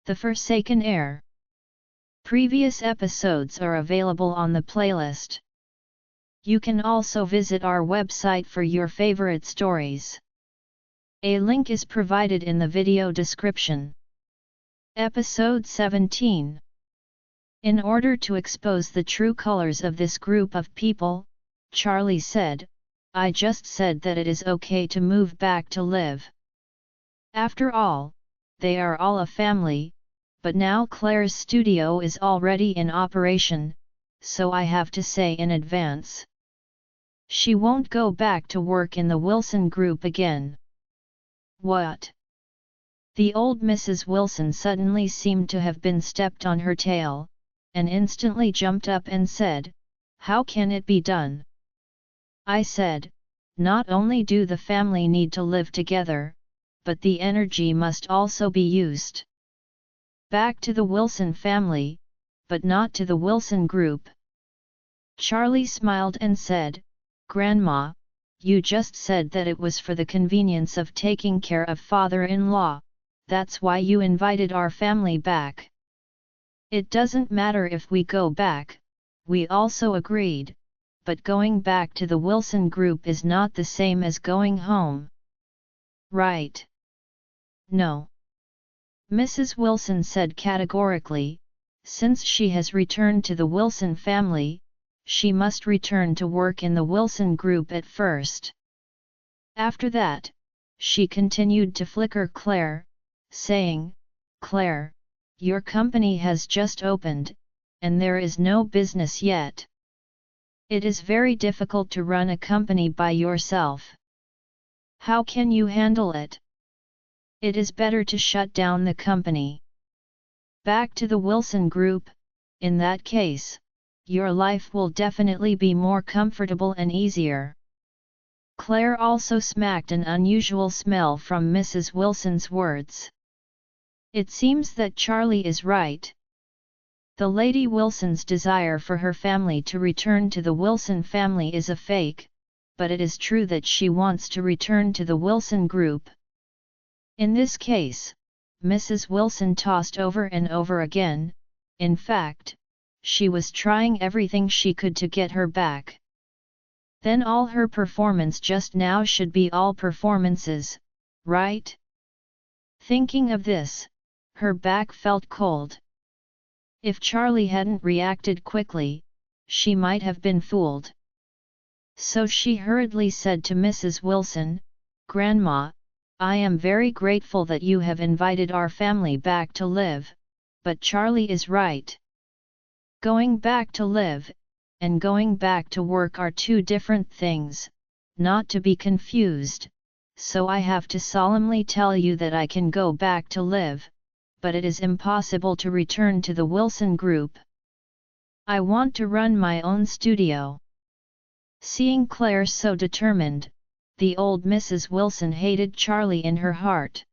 The Forsaken Heir. Previous episodes are available on the playlist. You can also visit our website for your favorite stories. A link is provided in the video description. Episode 17. In order to expose the true colors of this group of people, Charlie said, "I just said that it is okay to move back to live. After all, they are all a family, but now Claire's studio is already in operation, so I have to say in advance. She won't go back to work in the Willson group again." "What?" The old Mrs. Willson suddenly seemed to have been stepped on her tail, and instantly jumped up and said, "How can it be done?" "I said, not only do the family need to live together, but the energy must also be used. Back to the Willson family, but not to the Willson group." Charlie smiled and said, "Grandma, you just said that it was for the convenience of taking care of father-in-law, that's why you invited our family back. It doesn't matter if we go back," we also agreed, "but going back to the Willson group is not the same as going home. Right?" "No," Mrs. Willson said categorically, "since she has returned to the Willson family, she must return to work in the Willson group at first." After that, she continued to flicker Claire, saying, "Claire, your company has just opened, and there is no business yet. It is very difficult to run a company by yourself. How can you handle it? It is better to shut down the company. Back to the Willson group, in that case, your life will definitely be more comfortable and easier." Claire also smacked an unusual smell from Mrs. Willson's words. It seems that Charlie is right. The Lady Willson's desire for her family to return to the Willson family is a fake, but it is true that she wants to return to the Willson group. In this case, Mrs. Willson tossed over and over again, in fact, she was trying everything she could to get her back. Then all her performance just now should be all performances, right? Thinking of this, her back felt cold. If Charlie hadn't reacted quickly, she might have been fooled. So she hurriedly said to Mrs. Willson, "Grandma, I am very grateful that you have invited our family back to live, but Charlie is right. Going back to live, and going back to work are two different things, not to be confused, so I have to solemnly tell you that I can go back to live, but it is impossible to return to the Willson group. I want to run my own studio." Seeing Claire so determined, the old Mrs. Willson hated Charlie in her heart.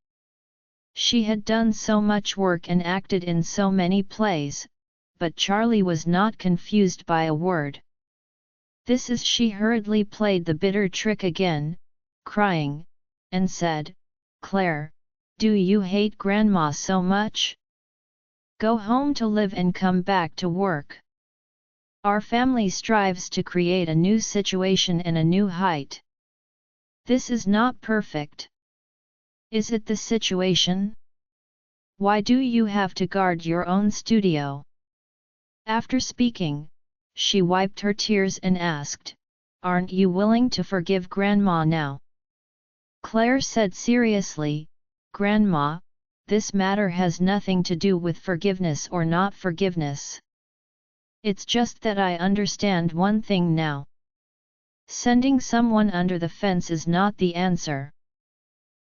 She had done so much work and acted in so many plays, but Charlie was not confused by a word. This is she hurriedly played the bitter trick again, crying, and said, "Claire, do you hate Grandma so much? Go home to live and come back to work. Our family strives to create a new situation and a new height. This is not perfect. Is it the situation? Why do you have to guard your own studio?" After speaking, she wiped her tears and asked, "Aren't you willing to forgive Grandma now?" Claire said seriously, "Grandma, this matter has nothing to do with forgiveness or not forgiveness. It's just that I understand one thing now. Sending someone under the fence is not the answer.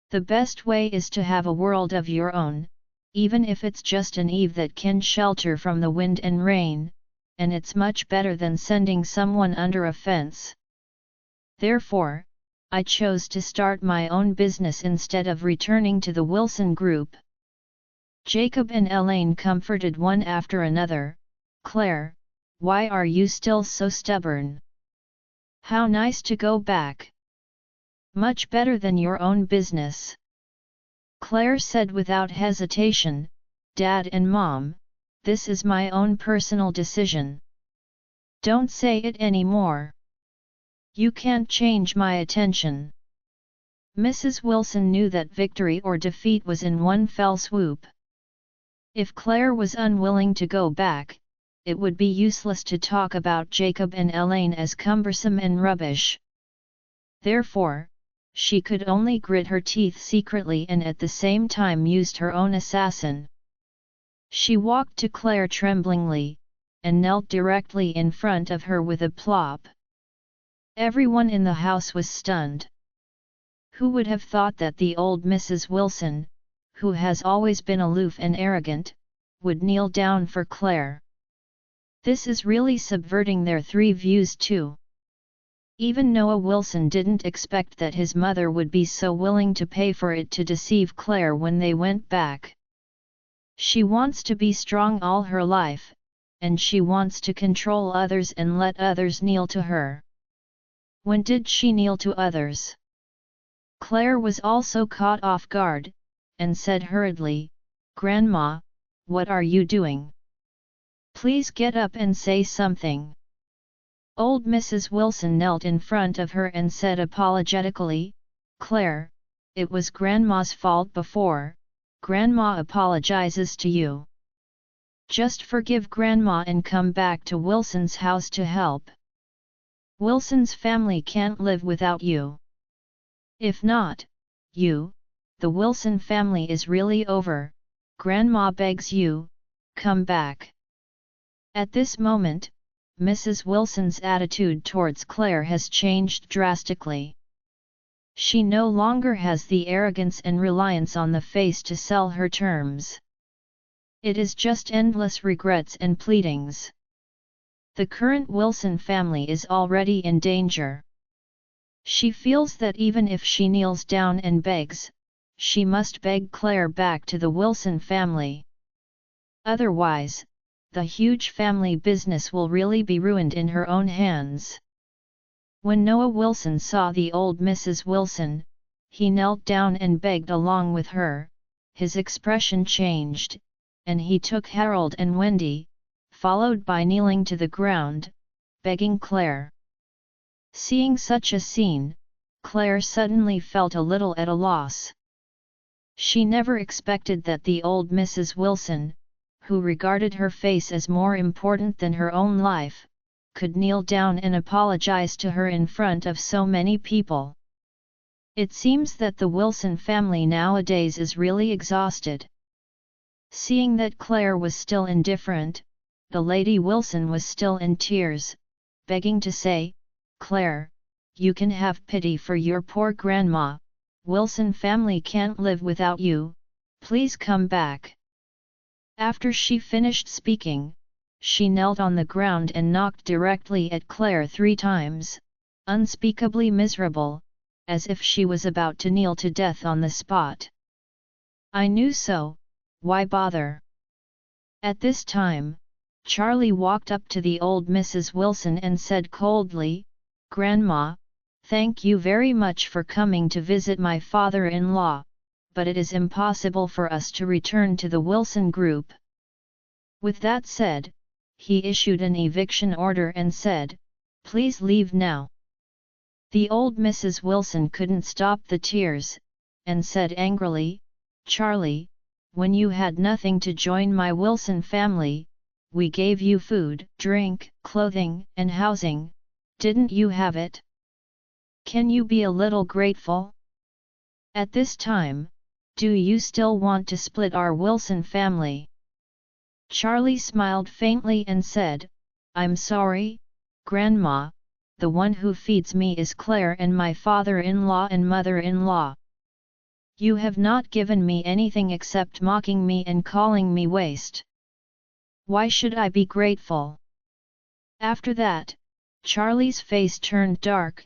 The best way is to have a world of your own, even if it's just an eave that can shelter from the wind and rain, and it's much better than sending someone under a fence. Therefore, I chose to start my own business instead of returning to the Willson group." Jacob and Elaine comforted one after another. "Claire, why are you still so stubborn? How nice to go back. Much better than your own business." Claire said without hesitation, Dad and Mom, this is my own personal decision. Don't say it anymore. You can't change my attention." Mrs. Willson knew that victory or defeat was in one fell swoop. If Claire was unwilling to go back, it would be useless to talk about Jacob and Elaine as cumbersome and rubbish. Therefore, she could only grit her teeth secretly and at the same time used her own assassin. She walked to Claire tremblingly, and knelt directly in front of her with a plop. Everyone in the house was stunned. Who would have thought that the old Mrs. Willson, who has always been aloof and arrogant, would kneel down for Claire? This is really subverting their three views too. Even Noah Willson didn't expect that his mother would be so willing to pay for it to deceive Claire when they went back. She wants to be strong all her life, and she wants to control others and let others kneel to her. When did she kneel to others? Claire was also caught off guard, and said hurriedly, "Grandma, what are you doing? Please get up and say something." Old Mrs. Willson knelt in front of her and said apologetically, "Claire, it was Grandma's fault before. Grandma apologizes to you. Just forgive Grandma and come back to Wilson's house to help. Wilson's family can't live without you. If not, the Willson family is really over. Grandma begs you, come back." At this moment, Mrs. Wilson's attitude towards Claire has changed drastically. She no longer has the arrogance and reliance on the face to sell her terms. It is just endless regrets and pleadings. The current Willson family is already in danger. She feels that even if she kneels down and begs, she must beg Claire back to the Willson family. Otherwise, the huge family business will really be ruined in her own hands. When Noah Willson saw the old Mrs. Willson, he knelt down and begged along with her. His expression changed, and he took Harold and Wendy, followed by kneeling to the ground, begging Claire. Seeing such a scene, Claire suddenly felt a little at a loss. She never expected that the old Mrs. Willson, who regarded her face as more important than her own life, could kneel down and apologize to her in front of so many people. It seems that the Willson family nowadays is really exhausted. Seeing that Claire was still indifferent, the Lady Willson was still in tears, begging to say, "Claire, you can have pity for your poor grandma. Willson family can't live without you, please come back." After she finished speaking, she knelt on the ground and knocked directly at Claire 3 times, unspeakably miserable, as if she was about to kneel to death on the spot. "I knew so, why bother?" At this time, Charlie walked up to the old Mrs. Willson and said coldly, "Grandma, thank you very much for coming to visit my father-in-law, but it is impossible for us to return to the Willson group." With that said, he issued an eviction order and said, "Please leave now." The old Mrs. Willson couldn't stop the tears, and said angrily, "Charlie, when you had nothing to join my Willson family, we gave you food, drink, clothing, and housing, didn't you have it? Can you be a little grateful? At this time, do you still want to split our Willson family?" Charlie smiled faintly and said, "I'm sorry, Grandma, the one who feeds me is Claire and my father-in-law and mother-in-law. You have not given me anything except mocking me and calling me waste. Why should I be grateful?" After that, Charlie's face turned dark,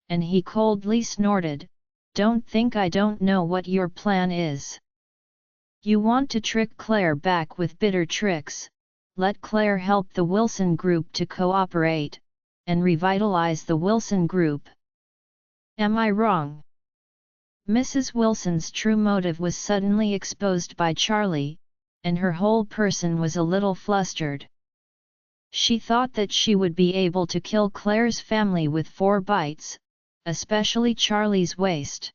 and he coldly snorted, "Don't think I don't know what your plan is. You want to trick Claire back with bitter tricks, let Claire help the Willson group to cooperate, and revitalize the Willson group. Am I wrong?" Mrs. Wilson's true motive was suddenly exposed by Charlie, and her whole person was a little flustered. She thought that she would be able to kill Claire's family with 4 bites, especially Charlie's waist.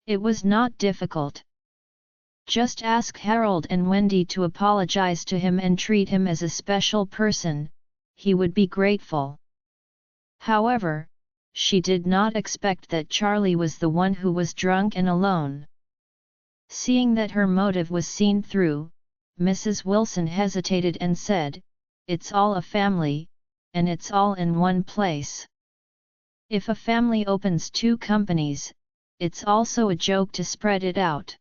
It was not difficult. Just ask Harold and Wendy to apologize to him and treat him as a special person, he would be grateful. However, she did not expect that Charlie was the one who was drunk and alone. Seeing that her motive was seen through, Mrs. Willson hesitated and said, "It's all a family, and it's all in one place. If a family opens 2 companies, it's also a joke to spread it out."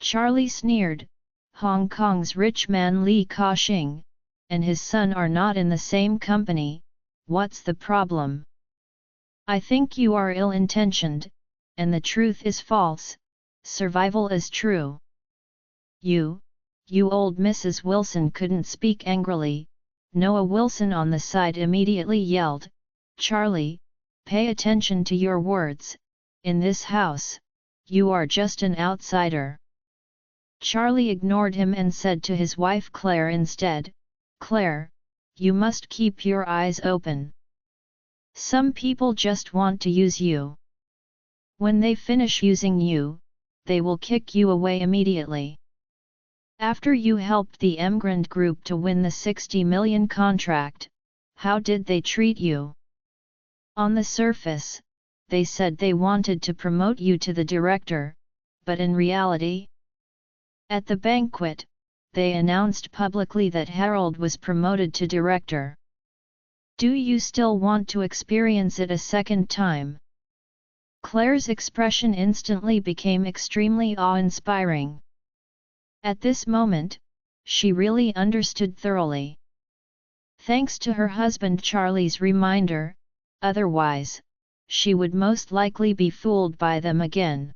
Charlie sneered, "Hong Kong's rich man Li Ka-shing, and his son are not in the same company, what's the problem? I think you are ill-intentioned, and the truth is false, survival is true." You old Mrs. Willson couldn't speak angrily. Noah Willson on the side immediately yelled, "Charlie, pay attention to your words, in this house, you are just an outsider." Charlie ignored him and said to his wife Claire instead, "Claire, you must keep your eyes open. Some people just want to use you. When they finish using you, they will kick you away immediately. After you helped the Emgrand Group to win the 60 million contract, how did they treat you? On the surface, they said they wanted to promote you to the director, but in reality? At the banquet, they announced publicly that Harold was promoted to director. Do you still want to experience it a second time?" Claire's expression instantly became extremely awe-inspiring. At this moment, she really understood thoroughly. Thanks to her husband Charlie's reminder, otherwise, she would most likely be fooled by them again.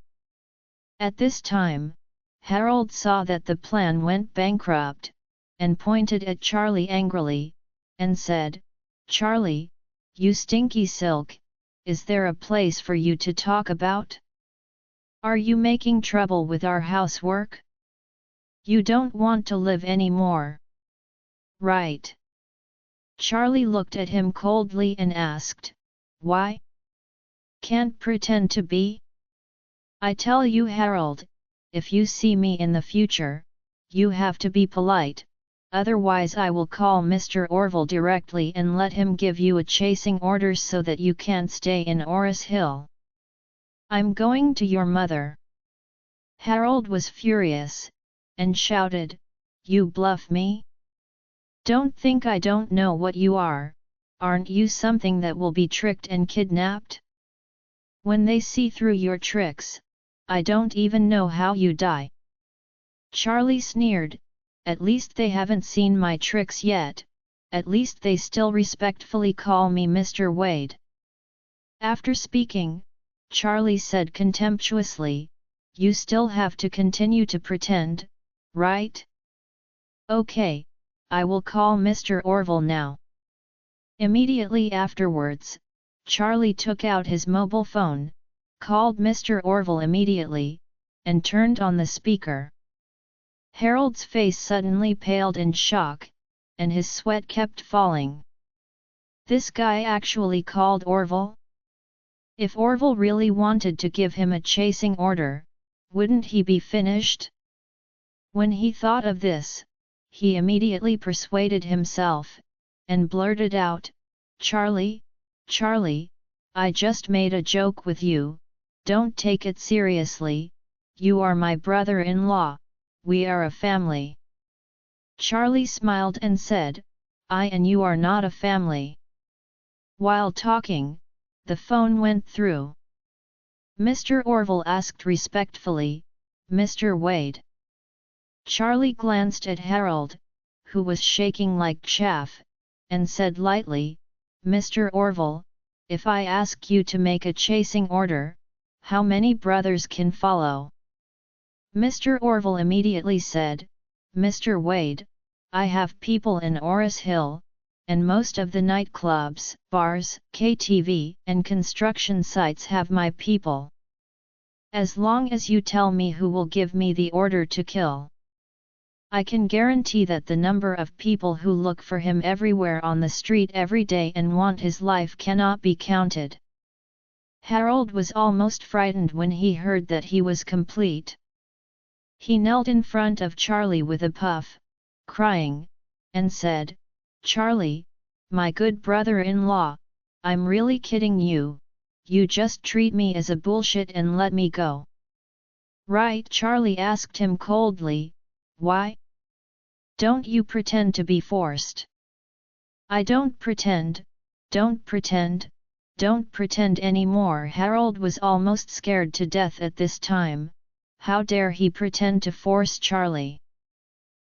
At this time, Harold saw that the plan went bankrupt, and pointed at Charlie angrily, and said, "Charlie, you stinky silk, is there a place for you to talk about? Are you making trouble with our housework? You don't want to live anymore, right?" Charlie looked at him coldly and asked, "Why? Can't pretend to be? I tell you, Harold, if you see me in the future, you have to be polite, otherwise I will call Mr. Orville directly and let him give you a chasing order so that you can't stay in Oris Hill. I'm going to your mother." Harold was furious, and shouted, "You bluff me? Don't think I don't know what you are, aren't you something that will be tricked and kidnapped? When they see through your tricks, I don't even know how you die." Charlie sneered, "At least they haven't seen my tricks yet, at least they still respectfully call me Mr. Wade." After speaking, Charlie said contemptuously, "You still have to continue to pretend, right? Okay, I will call Mr. Orville now." Immediately afterwards, Charlie took out his mobile phone, called Mr. Orville immediately, and turned on the speaker. Harold's face suddenly paled in shock, and his sweat kept falling. This guy actually called Orville? If Orville really wanted to give him a chasing order, wouldn't he be finished? When he thought of this, he immediately persuaded himself, and blurted out, "Charlie, Charlie, I just made a joke with you, don't take it seriously, you are my brother-in-law, we are a family." Charlie smiled and said, "I and you are not a family." While talking, the phone went through. Mr. Orville asked respectfully, "Mr. Wade?" Charlie glanced at Harold, who was shaking like chaff, and said lightly, "Mr. Orville, if I ask you to make a chasing order, how many brothers can follow?" Mr. Orville immediately said, "Mr. Wade, I have people in Oris Hill, and most of the nightclubs, bars, KTV, and construction sites have my people. As long as you tell me who will give me the order to kill." I can guarantee that the number of people who look for him everywhere on the street every day and want his life cannot be counted." Harold was almost frightened when he heard that he was complete. He knelt in front of Charlie with a puff, crying, and said, "Charlie, my good brother-in-law, I'm really kidding you, you just treat me as a bullshit and let me go." "Right?" Charlie asked him coldly, "why? Don't you pretend to be forced?" "I don't pretend, don't pretend anymore." Harold was almost scared to death at this time. How dare he pretend to force Charlie?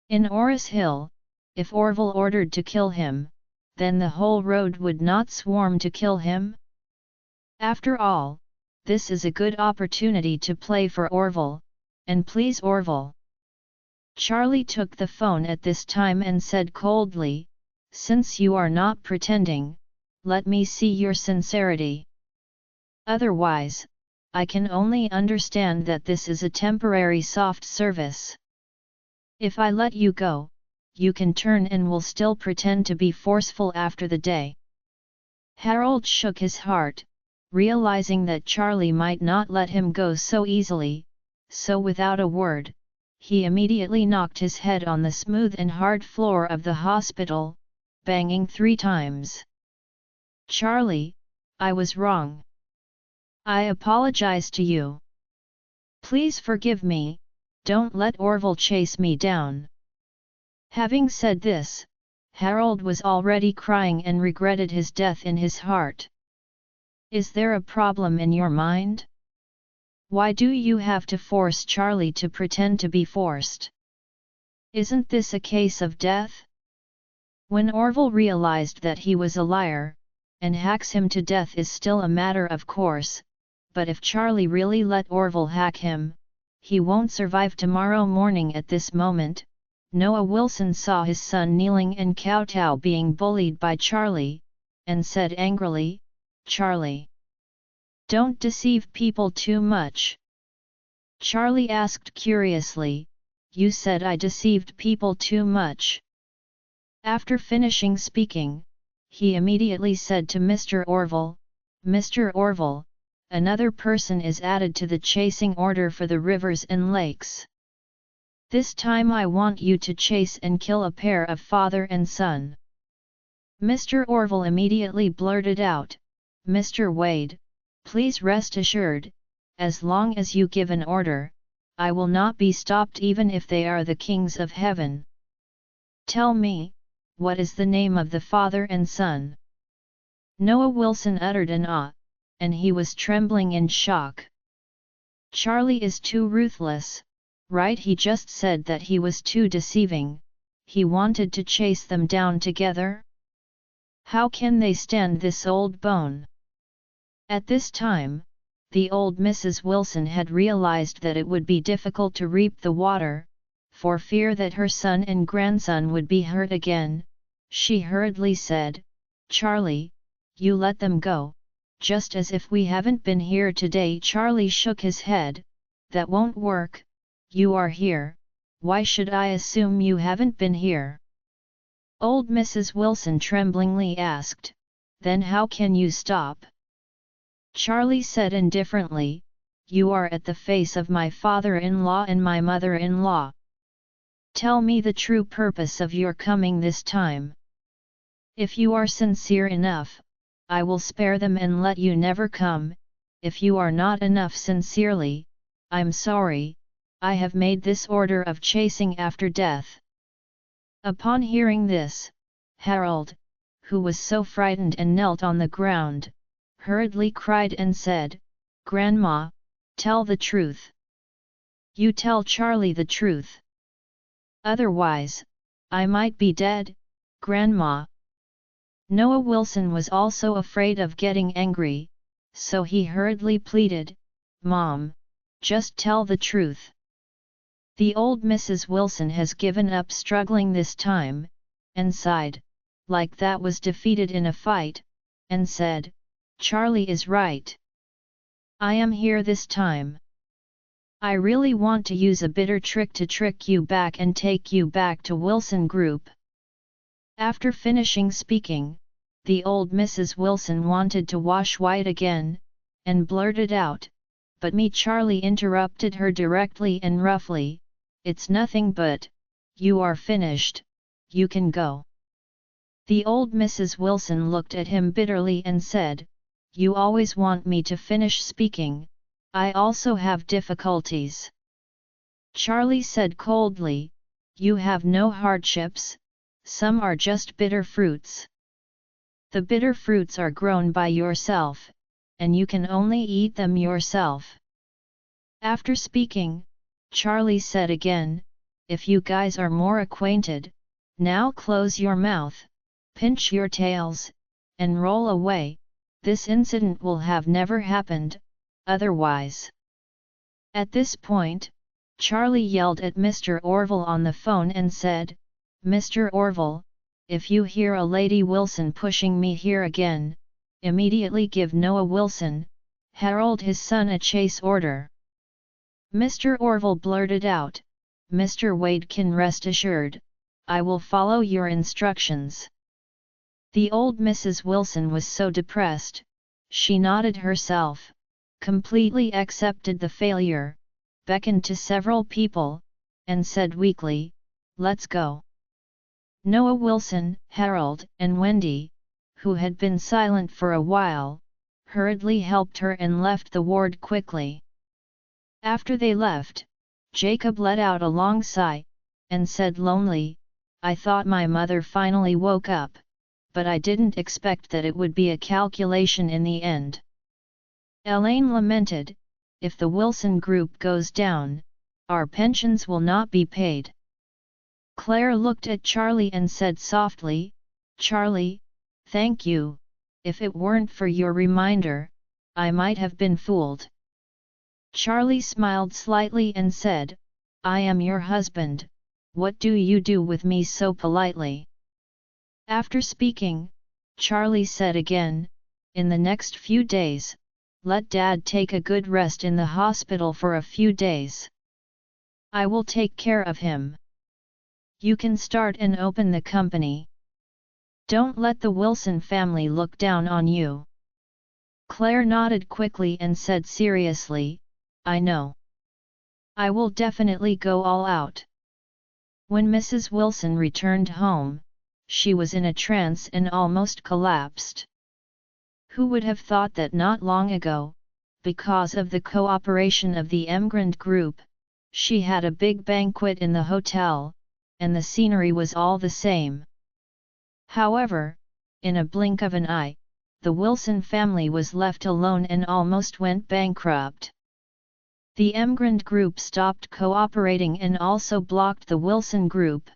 In Oris Hill, if Orville ordered to kill him, then the whole road would not swarm to kill him? After all, this is a good opportunity to play for Orville, and please Orville. Charlie took the phone at this time and said coldly, "Since you are not pretending, let me see your sincerity. Otherwise, I can only understand that this is a temporary soft service. If I let you go, you can turn and will still pretend to be forceful after the day." Harold shook his heart, realizing that Charlie might not let him go so easily, so without a word, he immediately knocked his head on the smooth and hard floor of the hospital, banging 3 times. "Charlie, I was wrong. I apologize to you. Please forgive me, don't let Orville chase me down." Having said this, Harold was already crying and regretted his death in his heart. "Is there a problem in your mind? Why do you have to force Charlie to pretend to be forced? Isn't this a case of death?" When Orville realized that he was a liar, and hacks him to death is still a matter of course, but if Charlie really let Orville hack him, he won't survive tomorrow morning. At this moment, Noah Willson saw his son kneeling and kowtow being bullied by Charlie, and said angrily, "Charlie, don't deceive people too much." Charlie asked curiously, "You said I deceived people too much?" After finishing speaking, he immediately said to Mr. Orville, "Mr. Orville, another person is added to the chasing order for the rivers and lakes. This time I want you to chase and kill a pair of father and son." Mr. Orville immediately blurted out, "Mr. Wade, please rest assured, as long as you give an order, I will not be stopped even if they are the kings of heaven. Tell me, what is the name of the father and son?" Noah Willson uttered an "ah," and he was trembling in shock. Charlie is too ruthless, right? He just said that he was too deceiving, he wanted to chase them down together? How can they stand this old bone? At this time, the old Mrs. Willson had realized that it would be difficult to reap the water, for fear that her son and grandson would be hurt again. She hurriedly said, "Charlie, you let them go, just as if we haven't been here today." Charlie shook his head, "That won't work, you are here, why should I assume you haven't been here?" Old Mrs. Willson tremblingly asked, "Then how can you stop?" Charlie said indifferently, "You are at the face of my father-in-law and my mother-in-law. Tell me the true purpose of your coming this time. If you are sincere enough, I will spare them and let you never come. If you are not enough sincerely, I'm sorry, I have made this order of chasing after death." Upon hearing this, Harold, who was so frightened and knelt on the ground, hurriedly cried and said, "Grandma, tell the truth. You tell Charlie the truth. Otherwise, I might be dead, Grandma." Noah Willson was also afraid of getting angry, so he hurriedly pleaded, "Mom, just tell the truth." The old Mrs. Willson has given up struggling this time, and sighed, like that was defeated in a fight, and said, "Charlie is right. I am here this time. I really want to use a bitter trick to trick you back and take you back to Willson Group." After finishing speaking, the old Mrs. Willson wanted to wash white again, and blurted out, but Charlie interrupted her directly and roughly, "It's nothing but, you are finished, you can go." The old Mrs. Willson looked at him bitterly and said, "You always want me to finish speaking, I also have difficulties." Charlie said coldly, "You have no hardships, some are just bitter fruits. The bitter fruits are grown by yourself, and you can only eat them yourself." After speaking, Charlie said again, "If you guys are more acquainted, now close your mouth, pinch your tails, and roll away, this incident will have never happened, otherwise." At this point, Charlie yelled at Mr. Orville on the phone and said, "Mr. Orville, if you hear a Lady Willson pushing me here again, immediately give Noah Willson, Harold his son, a chase order." Mr. Orville blurted out, "Mr. Wade can rest assured, I will follow your instructions." The old Mrs. Willson was so depressed, she nodded herself, completely accepted the failure, beckoned to several people, and said weakly, "Let's go." Noah Willson, Harold, and Wendy, who had been silent for a while, hurriedly helped her and left the ward quickly. After they left, Jacob let out a long sigh, and said lonely, "I thought my mother finally woke up, but I didn't expect that it would be a calculation in the end." Elaine lamented, "If the Willson Group goes down, our pensions will not be paid." Claire looked at Charlie and said softly, "Charlie, thank you, if it weren't for your reminder, I might have been fooled." Charlie smiled slightly and said, "I am your husband, what do you do with me so politely?" After speaking, Charlie said again, "In the next few days, let Dad take a good rest in the hospital for a few days. I will take care of him. You can start and open the company. Don't let the Willson family look down on you." Claire nodded quickly and said seriously, "I know. I will definitely go all out." When Mrs. Willson returned home, she was in a trance and almost collapsed. Who would have thought that not long ago, because of the cooperation of the Emgrand Group, she had a big banquet in the hotel, and the scenery was all the same. However, in a blink of an eye, the Willson family was left alone and almost went bankrupt. The Emgrand Group stopped cooperating and also blocked the Willson Group.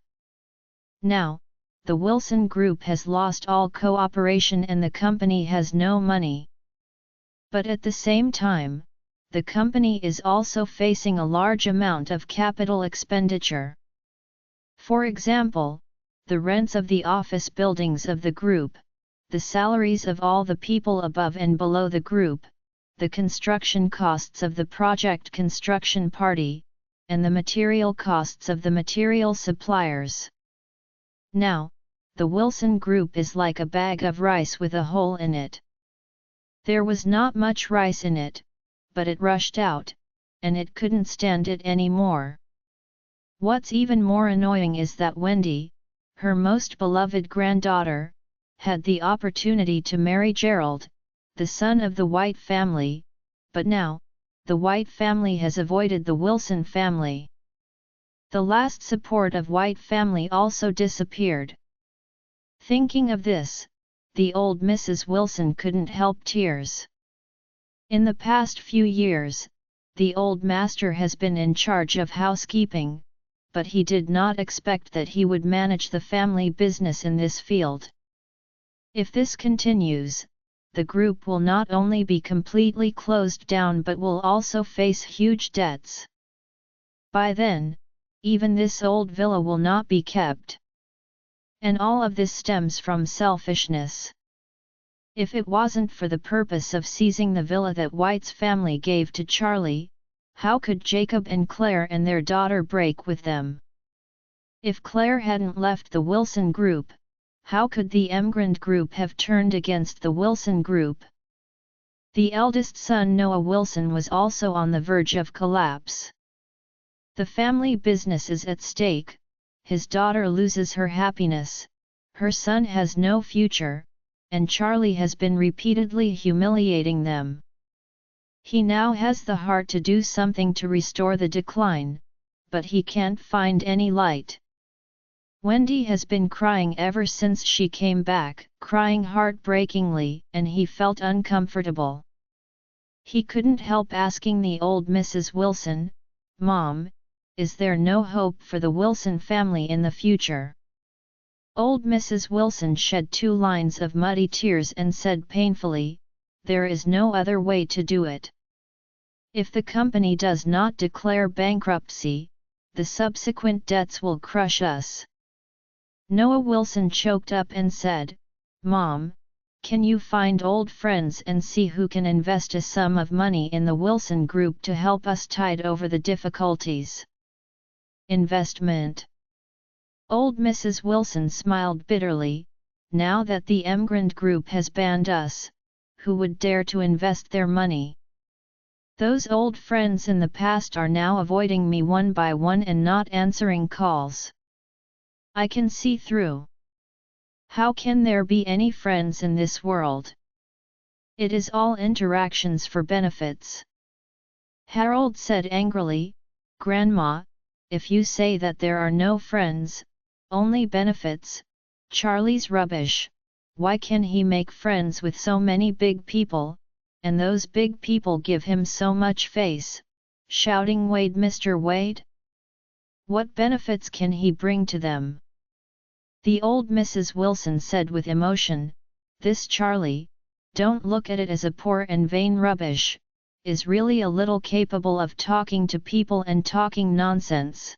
Now, the Willson Group has lost all cooperation and the company has no money. But at the same time, the company is also facing a large amount of capital expenditure. For example, the rents of the office buildings of the group, the salaries of all the people above and below the group, the construction costs of the project construction party, and the material costs of the material suppliers. Now, the Willson Group is like a bag of rice with a hole in it. There was not much rice in it, but it rushed out, and it couldn't stand it anymore. What's even more annoying is that Wendy, her most beloved granddaughter, had the opportunity to marry Gerald, the son of the White family, but now, the White family has avoided the Willson family. The last support of White family also disappeared. Thinking of this, the old Mrs. Willson couldn't help tears. In the past few years, the old master has been in charge of housekeeping, but he did not expect that he would manage the family business in this field. If this continues, the group will not only be completely closed down but will also face huge debts. By then, even this old villa will not be kept. And all of this stems from selfishness. If it wasn't for the purpose of seizing the villa that White's family gave to Charlie, How could Jacob and Claire and their daughter break with them? If Claire hadn't left the Willson group, how could the Emgrand group have turned against the Willson group? The eldest son Noah Willson was also on the verge of collapse. The family business is at stake, his daughter loses her happiness, her son has no future, and Charlie has been repeatedly humiliating them. He now has the heart to do something to restore the decline, but he can't find any light. Wendy has been crying ever since she came back, crying heartbreakingly, and he felt uncomfortable. He couldn't help asking the old Mrs. Willson, "Mom, is there no hope for the Willson family in the future?" Old Mrs. Willson shed 2 lines of muddy tears and said painfully, "There is no other way to do it. If the company does not declare bankruptcy, the subsequent debts will crush us." Noah Willson choked up and said, "Mom, can you find old friends and see who can invest a sum of money in the Willson group to help us tide over the difficulties?" Investment. Old Mrs. Willson smiled bitterly. "Now that the Emgrand group has banned us, who would dare to invest their money? Those old friends in the past are now avoiding me one by one and not answering calls. I can see through. How can there be any friends in this world? It is all interactions for benefits." Harold said angrily, "Grandma, if you say that there are no friends, only benefits, Charlie's rubbish. Why can he make friends with so many big people, and those big people give him so much face?" shouting Wade, "Mr. Wade? What benefits can he bring to them?" The old Mrs. Willson said with emotion, "This Charlie, don't look at it as a poor and vain rubbish, is really a little capable of talking to people and talking nonsense.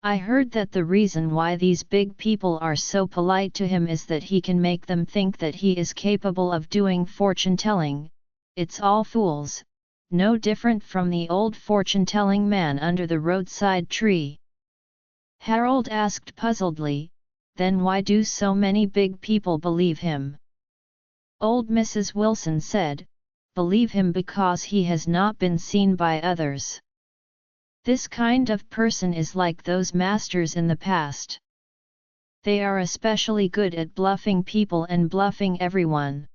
I heard that the reason why these big people are so polite to him is that he can make them think that he is capable of doing fortune-telling. It's all fools, no different from the old fortune-telling man under the roadside tree." Harold asked puzzledly, "Then why do so many big people believe him?" Old Mrs. Willson said, "Believe him because he has not been seen by others. This kind of person is like those masters in the past. They are especially good at bluffing people and bluffing everyone.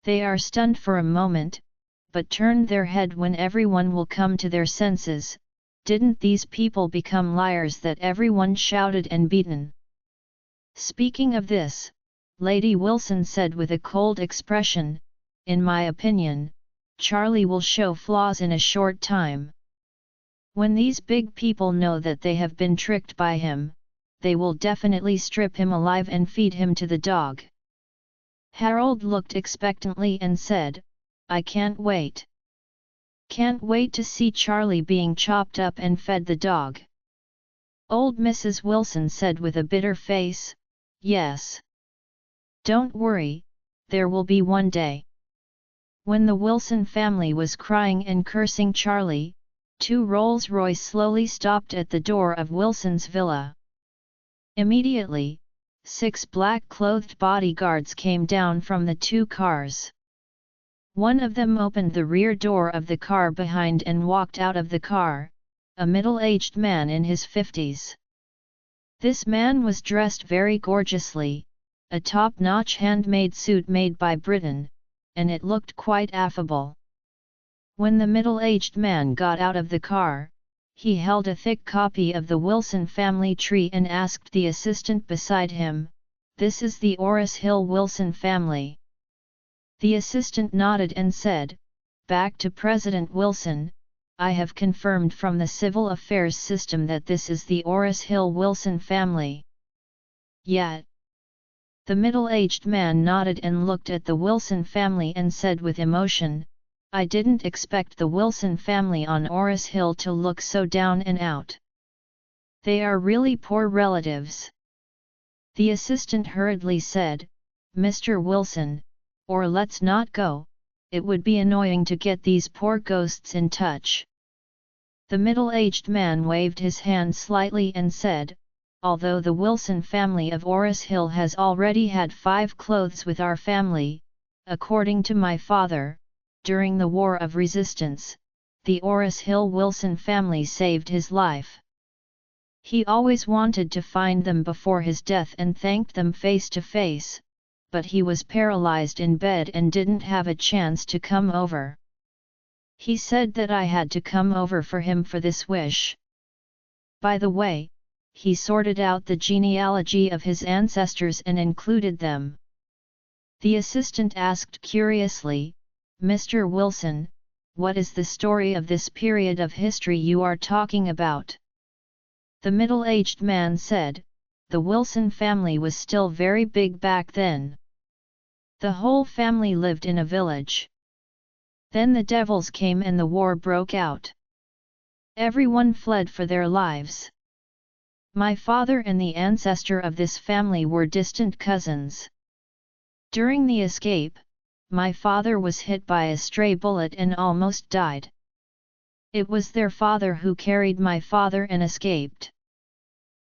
They are stunned for a moment, but turn their head when everyone will come to their senses. Didn't these people become liars that everyone shouted and beaten?" Speaking of this, Lady Willson said with a cold expression, "In my opinion, Charlie will show flaws in a short time. When these big people know that they have been tricked by him, they will definitely strip him alive and feed him to the dog." Harold looked expectantly and said, "I can't wait. Can't wait to see Charlie being chopped up and fed the dog." Old Mrs. Willson said with a bitter face, "Yes. Don't worry, there will be one day." When the Willson family was crying and cursing Charlie, 2 Rolls-Royce slowly stopped at the door of Wilson's villa. Immediately, 6 black-clothed bodyguards came down from the 2 cars. One of them opened the rear door of the car behind and walked out of the car, a middle-aged man in his 50s. This man was dressed very gorgeously, a top-notch handmade suit made by Britain, and it looked quite affable. When the middle-aged man got out of the car, he held a thick copy of the Willson family tree and asked the assistant beside him, "This is the Orris Hill Willson family?" The assistant nodded and said, "Back to President Willson, I have confirmed from the civil affairs system that this is the Orris Hill Willson family." "Yet." The middle-aged man nodded and looked at the Willson family and said with emotion, "I didn't expect the Willson family on Orris Hill to look so down and out. They are really poor relatives." The assistant hurriedly said, "Mr. Willson, or let's not go, it would be annoying to get these poor ghosts in touch." The middle-aged man waved his hand slightly and said, although the Willson family of Oris Hill has already had 5 clothes with our family, according to my father, during the War of Resistance, the Oris Hill Willson family saved his life. He always wanted to find them before his death and thanked them face to face, but he was paralyzed in bed and didn't have a chance to come over. He said that I had to come over for him for this wish. By the way, he sorted out the genealogy of his ancestors and included them. The assistant asked curiously, Mr. Willson, what is the story of this period of history you are talking about? The middle-aged man said, the Willson family was still very big back then. The whole family lived in a village. Then the devils came and the war broke out. Everyone fled for their lives. My father and the ancestor of this family were distant cousins. During the escape, my father was hit by a stray bullet and almost died. It was their father who carried my father and escaped.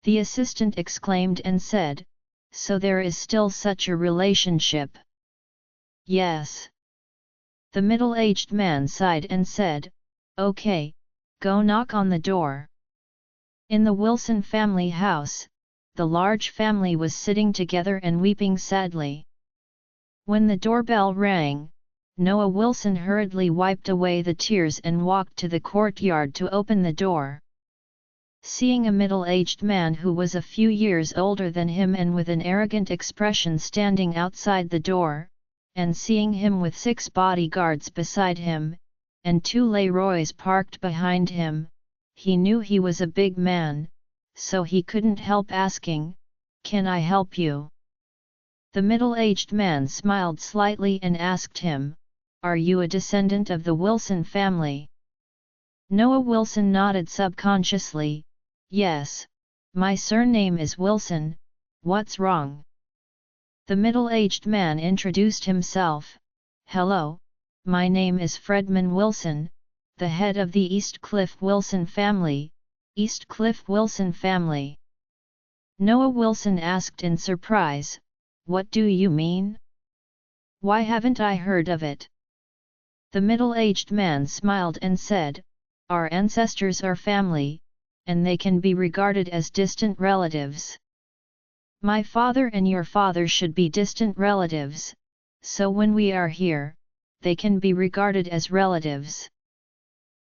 The assistant exclaimed and said, so there is still such a relationship? Yes. The middle-aged man sighed and said, okay, go knock on the door. In the Willson family house, the large family was sitting together and weeping sadly. When the doorbell rang, Noah Willson hurriedly wiped away the tears and walked to the courtyard to open the door. Seeing a middle-aged man who was a few years older than him and with an arrogant expression standing outside the door, and seeing him with 6 bodyguards beside him, and 2 Leroys parked behind him, he knew he was a big man, so he couldn't help asking, "Can I help you?" The middle-aged man smiled slightly and asked him, "Are you a descendant of the Willson family?" Noah Willson nodded subconsciously, "Yes, my surname is Willson, what's wrong?" The middle-aged man introduced himself, "Hello, my name is Fredman Willson, the head of the East Cliff Willson family, East Cliff Willson family." Noah Willson asked in surprise, "What do you mean? Why haven't I heard of it?" The middle-aged man smiled and said, "Our ancestors are family, and they can be regarded as distant relatives. My father and your father should be distant relatives, so when we are here, they can be regarded as relatives."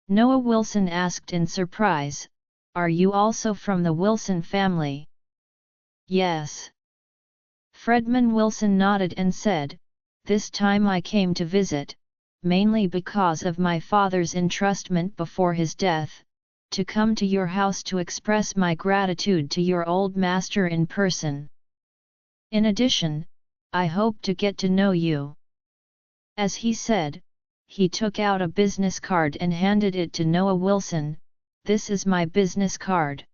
Noah Willson asked in surprise, "Are you also from the Willson family?" "Yes." Fredman Willson nodded and said, "This time I came to visit, mainly because of my father's entrustment before his death, to come to your house to express my gratitude to your old master in person. In addition, I hope to get to know you." As he said, he took out a business card and handed it to Noah Willson. "This is my business card."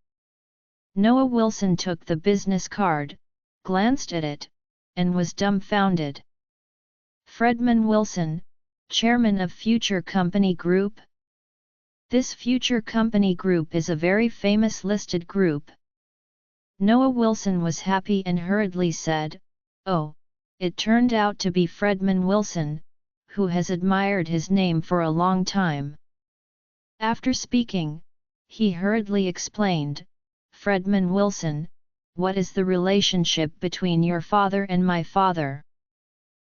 Noah Willson took the business card, glanced at it, and was dumbfounded. Fredman Willson, chairman of Future Company Group? This Future Company Group is a very famous listed group. Noah Willson was happy and hurriedly said, "Oh, it turned out to be Fredman Willson, who has admired his name for a long time." After speaking, he hurriedly explained, "Fredman Willson, what is the relationship between your father and my father?"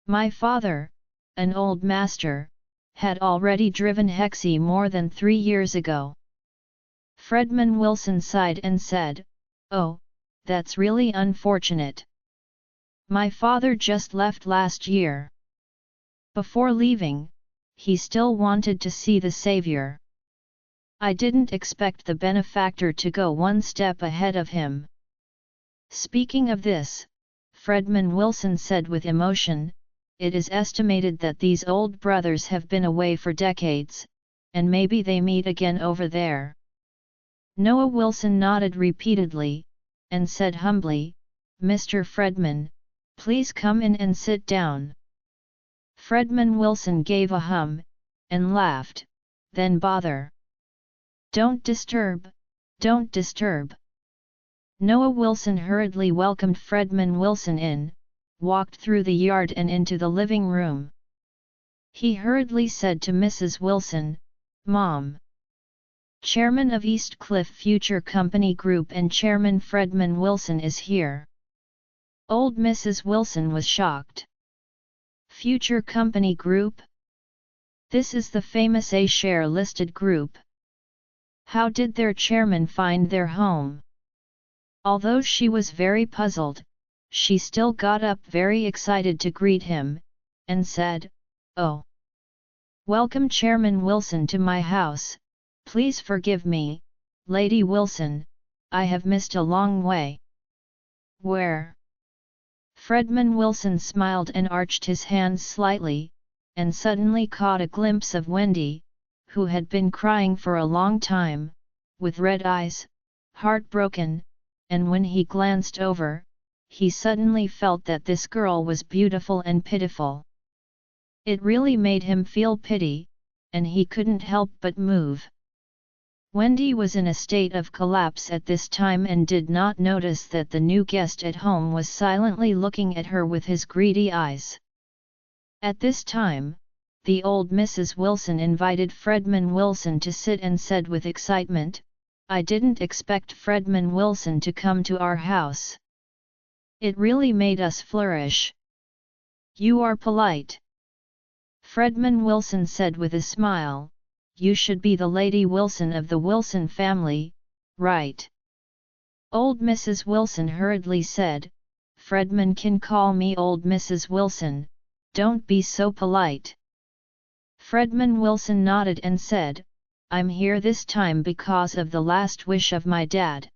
"My father, an old master, had already driven Hexie more than 3 years ago." Fredman Willson sighed and said, "Oh, that's really unfortunate. My father just left last year." Before leaving, he still wanted to see the Savior. "I didn't expect the benefactor to go one step ahead of him." Speaking of this, Fredman Willson said with emotion, "It is estimated that these old brothers have been away for decades, and maybe they meet again over there." Noah Willson nodded repeatedly, and said humbly, "Mr. Fredman, please come in and sit down." Fredman Willson gave a hum, and laughed, "Then bother." Don't disturb, don't disturb. Noah Willson hurriedly welcomed Fredman Willson in, walked through the yard and into the living room. He hurriedly said to Mrs. Willson, "Mom. Chairman of East Cliff Future Company Group and Chairman Fredman Willson is here." Old Mrs. Willson was shocked. Future Company Group? This is the famous A-share listed group. How did their chairman find their home? Although she was very puzzled, she still got up very excited to greet him, and said, "Oh. Welcome Chairman Willson to my house. Please forgive me, Lady Willson, I have missed a long way." "Where?" Fredman Willson smiled and arched his hands slightly, and suddenly caught a glimpse of Wendy, who had been crying for a long time, with red eyes, heartbroken, and when he glanced over, he suddenly felt that this girl was beautiful and pitiful. It really made him feel pity, and he couldn't help but move. Wendy was in a state of collapse at this time and did not notice that the new guest at home was silently looking at her with his greedy eyes. At this time, the old Mrs. Willson invited Fredman Willson to sit and said with excitement, "I didn't expect Fredman Willson to come to our house. It really made us flourish." "You are polite," Fredman Willson said with a smile. "You should be the Lady Willson of the Willson family, right?" Old Mrs. Willson hurriedly said, "Fredman can call me Old Mrs. Willson, don't be so polite." Fredman Willson nodded and said, "I'm here this time because of the last wish of my dad."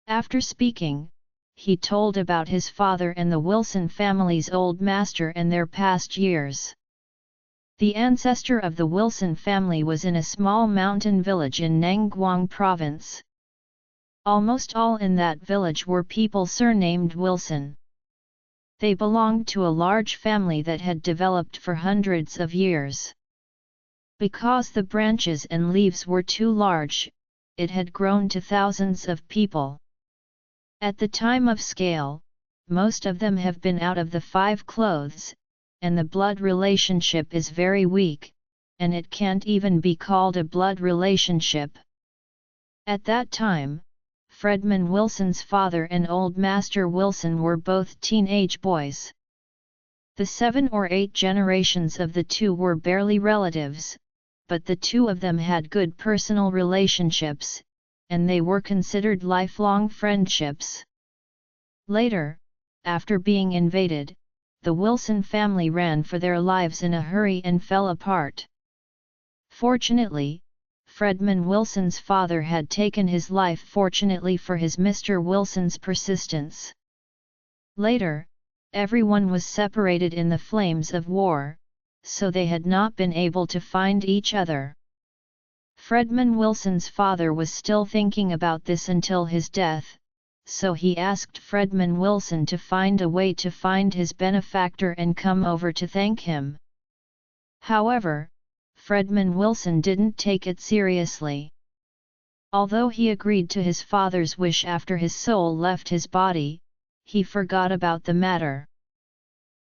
After speaking, he told about his father and the Willson family's old master and their past years. The ancestor of the Willson family was in a small mountain village in Nangguang province. Almost all in that village were people surnamed Willson. They belonged to a large family that had developed for hundreds of years. Because the branches and leaves were too large, it had grown to thousands of people. At the time of scale, most of them have been out of the 5 clothes, and the blood relationship is very weak, and it can't even be called a blood relationship. At that time, Fredman Willson's father and Old Master Willson were both teenage boys. The 7 or 8 generations of the two were barely relatives, but the two of them had good personal relationships, and they were considered lifelong friendships. Later, after being invaded, the Willson family ran for their lives in a hurry and fell apart. Fortunately, Fredman Willson's father had taken his life fortunately for his Mr. Willson's persistence. Later, everyone was separated in the flames of war, so they had not been able to find each other. Fredman Willson's father was still thinking about this until his death, so he asked Fredman Willson to find a way to find his benefactor and come over to thank him. However, Fredman Willson didn't take it seriously. Although he agreed to his father's wish after his soul left his body, he forgot about the matter.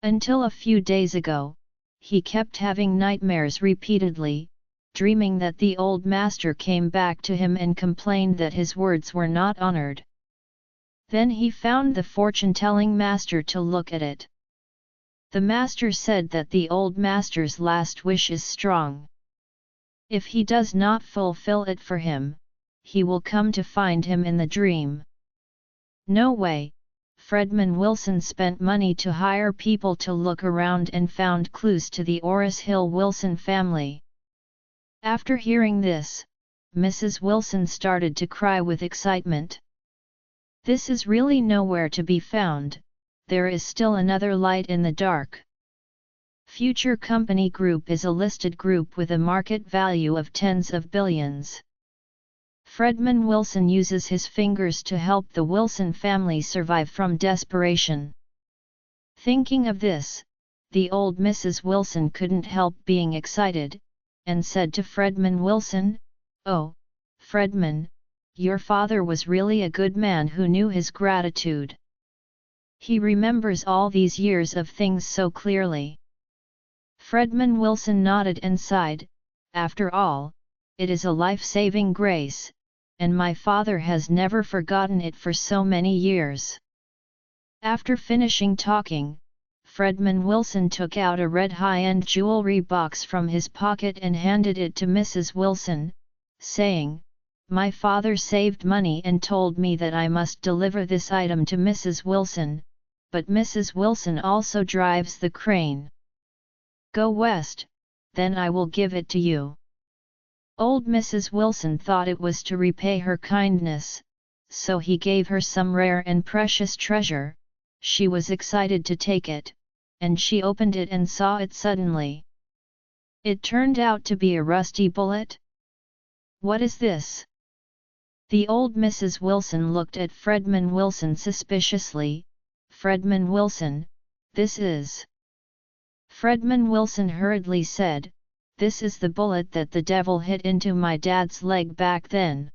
Until a few days ago, he kept having nightmares repeatedly, dreaming that the old master came back to him and complained that his words were not honored. Then he found the fortune-telling master to look at it. The master said that the old master's last wish is strong. If he does not fulfill it for him, he will come to find him in the dream. No way, Fredman Willson spent money to hire people to look around and found clues to the Orris Hill Willson family. After hearing this, Mrs. Willson started to cry with excitement. This is really nowhere to be found, there is still another light in the dark. Future Company Group is a listed group with a market value of tens of billions. Fredman Willson uses his fingers to help the Willson family survive from desperation. Thinking of this, the old Mrs. Willson couldn't help being excited, and said to Fredman Willson, "Oh, Fredman, your father was really a good man who knew his gratitude. He remembers all these years of things so clearly." Fredman Willson nodded and sighed. "After all, it is a life-saving grace, and my father has never forgotten it for so many years." After finishing talking, Fredman Willson took out a red high-end jewelry box from his pocket and handed it to Mrs. Willson, saying, "My father saved money and told me that I must deliver this item to Mrs. Willson, but Mrs. Willson also drives the crane. Go west, then I will give it to you." Old Mrs. Willson thought it was to repay her kindness, so he gave her some rare and precious treasure. She was excited to take it, and she opened it and saw it suddenly. It turned out to be a rusty bullet. "What is this?" The old Mrs. Willson looked at Fredman Willson suspiciously. "Fredman Willson, this is..." Fredman Willson hurriedly said, "This is the bullet that the devil hit into my dad's leg back then.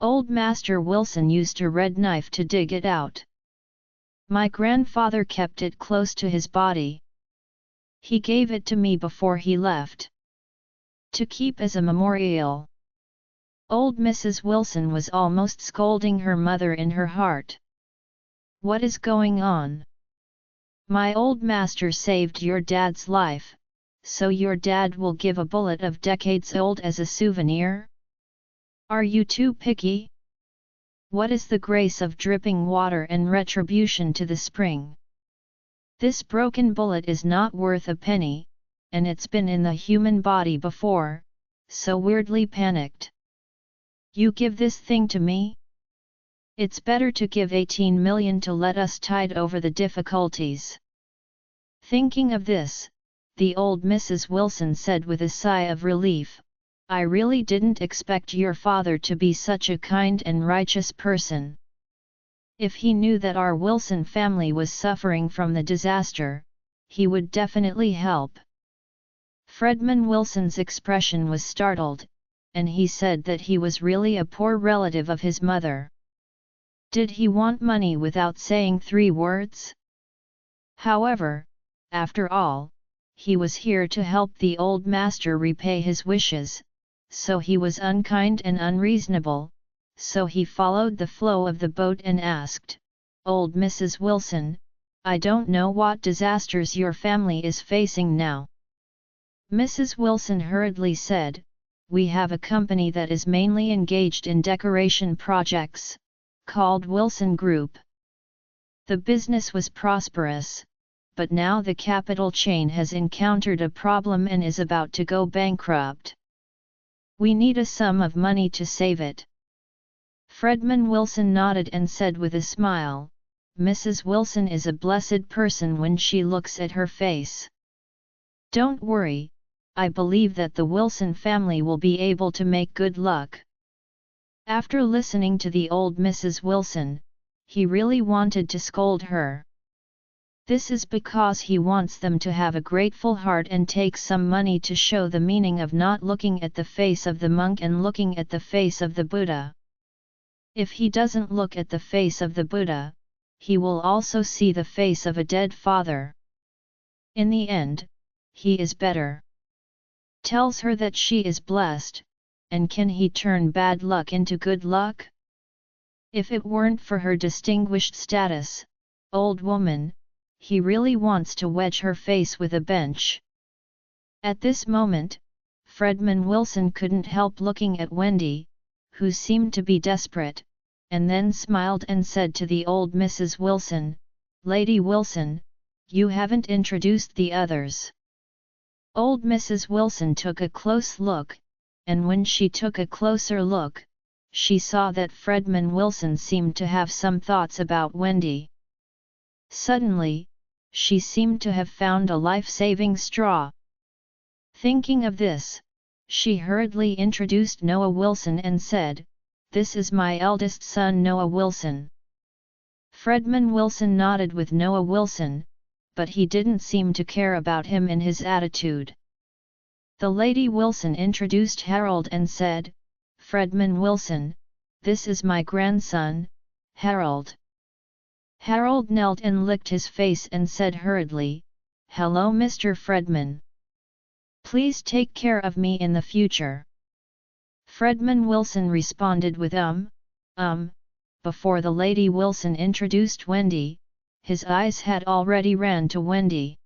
Old Master Willson used a red knife to dig it out. My grandfather kept it close to his body. He gave it to me before he left, to keep as a memorial." Old Mrs. Willson was almost scolding her mother in her heart. "What is going on? My old master saved your dad's life, so your dad will give a bullet of decades old as a souvenir? Are you too picky? What is the grace of dripping water and retribution to the spring? This broken bullet is not worth a penny, and it's been in the human body before, so weirdly panicked. You give this thing to me? It's better to give 18 million to let us tide over the difficulties." Thinking of this, the old Mrs. Willson said with a sigh of relief, "I really didn't expect your father to be such a kind and righteous person. If he knew that our Willson family was suffering from the disaster, he would definitely help." Fredman Willson's expression was startled, and he said that he was really a poor relative of his mother. Did he want money without saying 3 words? However, after all, he was here to help the old master repay his wishes, so he was unkind and unreasonable, so he followed the flow of the boat and asked, "Old Mrs. Willson, I don't know what disasters your family is facing now." Mrs. Willson hurriedly said, "We have a company that is mainly engaged in decoration projects, called Willson Group. The business was prosperous, but now the capital chain has encountered a problem and is about to go bankrupt. We need a sum of money to save it." Fredman Willson nodded and said with a smile, "Mrs. Willson is a blessed person when she looks at her face. Don't worry, I believe that the Willson family will be able to make good luck." After listening to the old Mrs. Willson, he really wanted to scold her. This is because he wants them to have a grateful heart and take some money to show the meaning of not looking at the face of the monk and looking at the face of the Buddha. If he doesn't look at the face of the Buddha, he will also see the face of a dead father. In the end, he is better. Tells her that she is blessed, and can he turn bad luck into good luck? If it weren't for her distinguished status, old woman, he really wants to wedge her face with a bench. At this moment, Fredman Willson couldn't help looking at Wendy, who seemed to be desperate, and then smiled and said to the old Mrs. Willson, "Lady Willson, you haven't introduced the others." Old Mrs. Willson took a close look, and when she took a closer look, she saw that Fredman Willson seemed to have some thoughts about Wendy. Suddenly, she seemed to have found a life-saving straw. Thinking of this, she hurriedly introduced Noah Willson and said, "This is my eldest son Noah Willson." Fredman Willson nodded with Noah Willson, but he didn't seem to care about him in his attitude. The Lady Willson introduced Harold and said, "Fredman Willson, this is my grandson, Harold." Harold knelt and licked his face and said hurriedly, "Hello Mr. Fredman. Please take care of me in the future." Fredman Willson responded with before the Lady Willson introduced Wendy, his eyes had already ran to Wendy.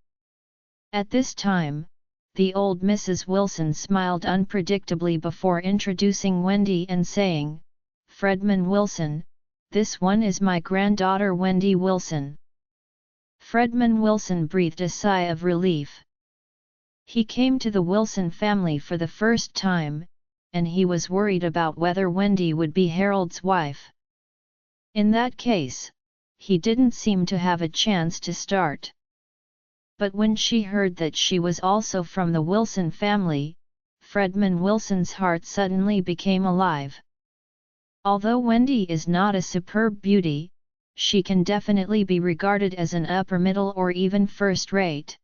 At this time, the old Mrs. Willson smiled unpredictably before introducing Wendy and saying, "Fredman Willson, this one is my granddaughter Wendy Willson." Fredman Willson breathed a sigh of relief. He came to the Willson family for the first time, and he was worried about whether Wendy would be Harold's wife. In that case, he didn't seem to have a chance to start. But when she heard that she was also from the Willson family, Fredman Willson's heart suddenly became alive. Although Wendy is not a superb beauty, she can definitely be regarded as an upper middle or even first rate.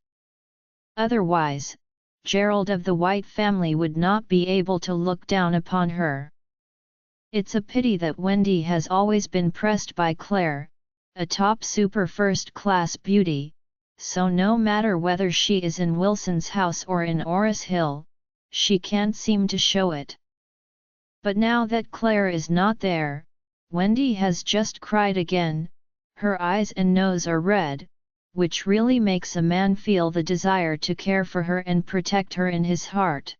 Otherwise, Gerald of the White family would not be able to look down upon her. It's a pity that Wendy has always been pressed by Claire, a top super first-class beauty, so no matter whether she is in Willson's house or in Orris Hill, she can't seem to show it. But now that Claire is not there, Wendy has just cried again, her eyes and nose are red, which really makes a man feel the desire to care for her and protect her in his heart.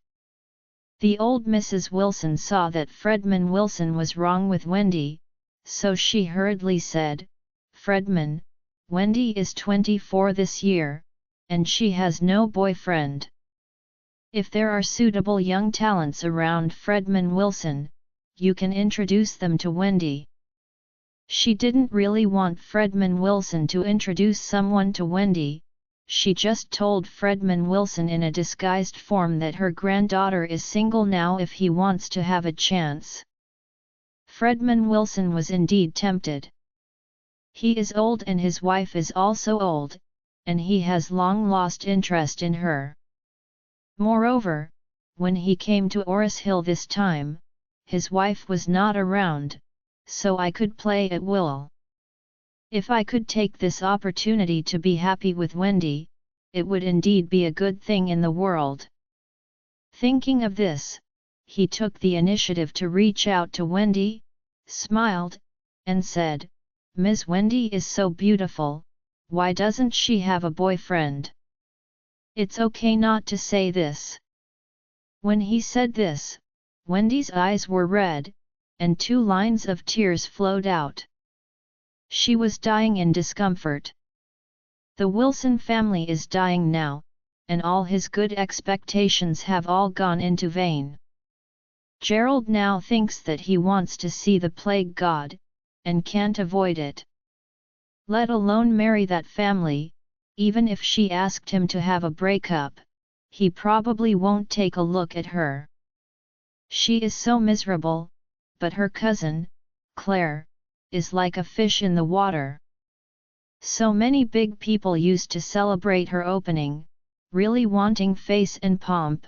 The old Mrs. Willson saw that Fredman Willson was wrong with Wendy, so she hurriedly said, "Fredman, Wendy is 24 this year, and she has no boyfriend. If there are suitable young talents around Fredman Willson, you can introduce them to Wendy." She didn't really want Fredman Willson to introduce someone to Wendy, she just told Fredman Willson in a disguised form that her granddaughter is single now if he wants to have a chance. Fredman Willson was indeed tempted. He is old and his wife is also old, and he has long lost interest in her. Moreover, when he came to Orris Hill this time, his wife was not around, so I could play at will. If I could take this opportunity to be happy with Wendy, it would indeed be a good thing in the world. Thinking of this, he took the initiative to reach out to Wendy, smiled, and said, "Miss Wendy is so beautiful, why doesn't she have a boyfriend?" It's okay not to say this. When he said this, Wendy's eyes were red, and 2 lines of tears flowed out. She was dying in discomfort. The Willson family is dying now, and all his good expectations have all gone into vain. Gerald now thinks that he wants to see the plague god, and can't avoid it. Let alone marry that family, even if she asked him to have a breakup, he probably won't take a look at her. She is so miserable, but her cousin, Claire, is like a fish in the water. So many big people used to celebrate her opening, really wanting face and pomp,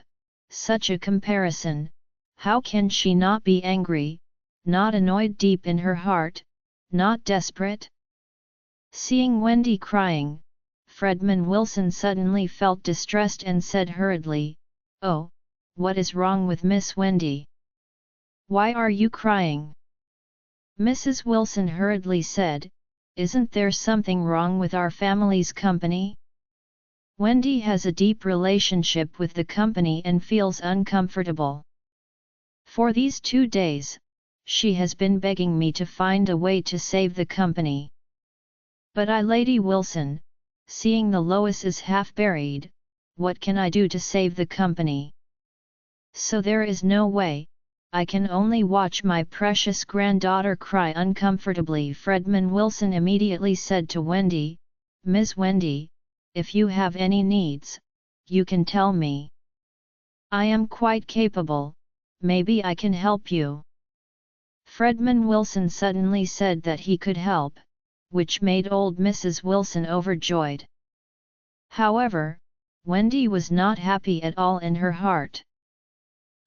such a comparison, how can she not be angry, not annoyed deep in her heart, not desperate? Seeing Wendy crying, Fredman Willson suddenly felt distressed and said hurriedly, "Oh, what is wrong with Miss Wendy? Why are you crying?" Mrs. Willson hurriedly said, "Isn't there something wrong with our family's company? Wendy has a deep relationship with the company and feels uncomfortable. For these 2 days, she has been begging me to find a way to save the company. But Lady Willson, seeing the Lois is half buried, what can I do to save the company? So there is no way, I can only watch my precious granddaughter cry uncomfortably." Fredman Willson immediately said to Wendy, "Miss Wendy, if you have any needs, you can tell me. I am quite capable, maybe I can help you." Fredman Willson suddenly said that he could help, which made old Mrs. Willson overjoyed. However, Wendy was not happy at all in her heart.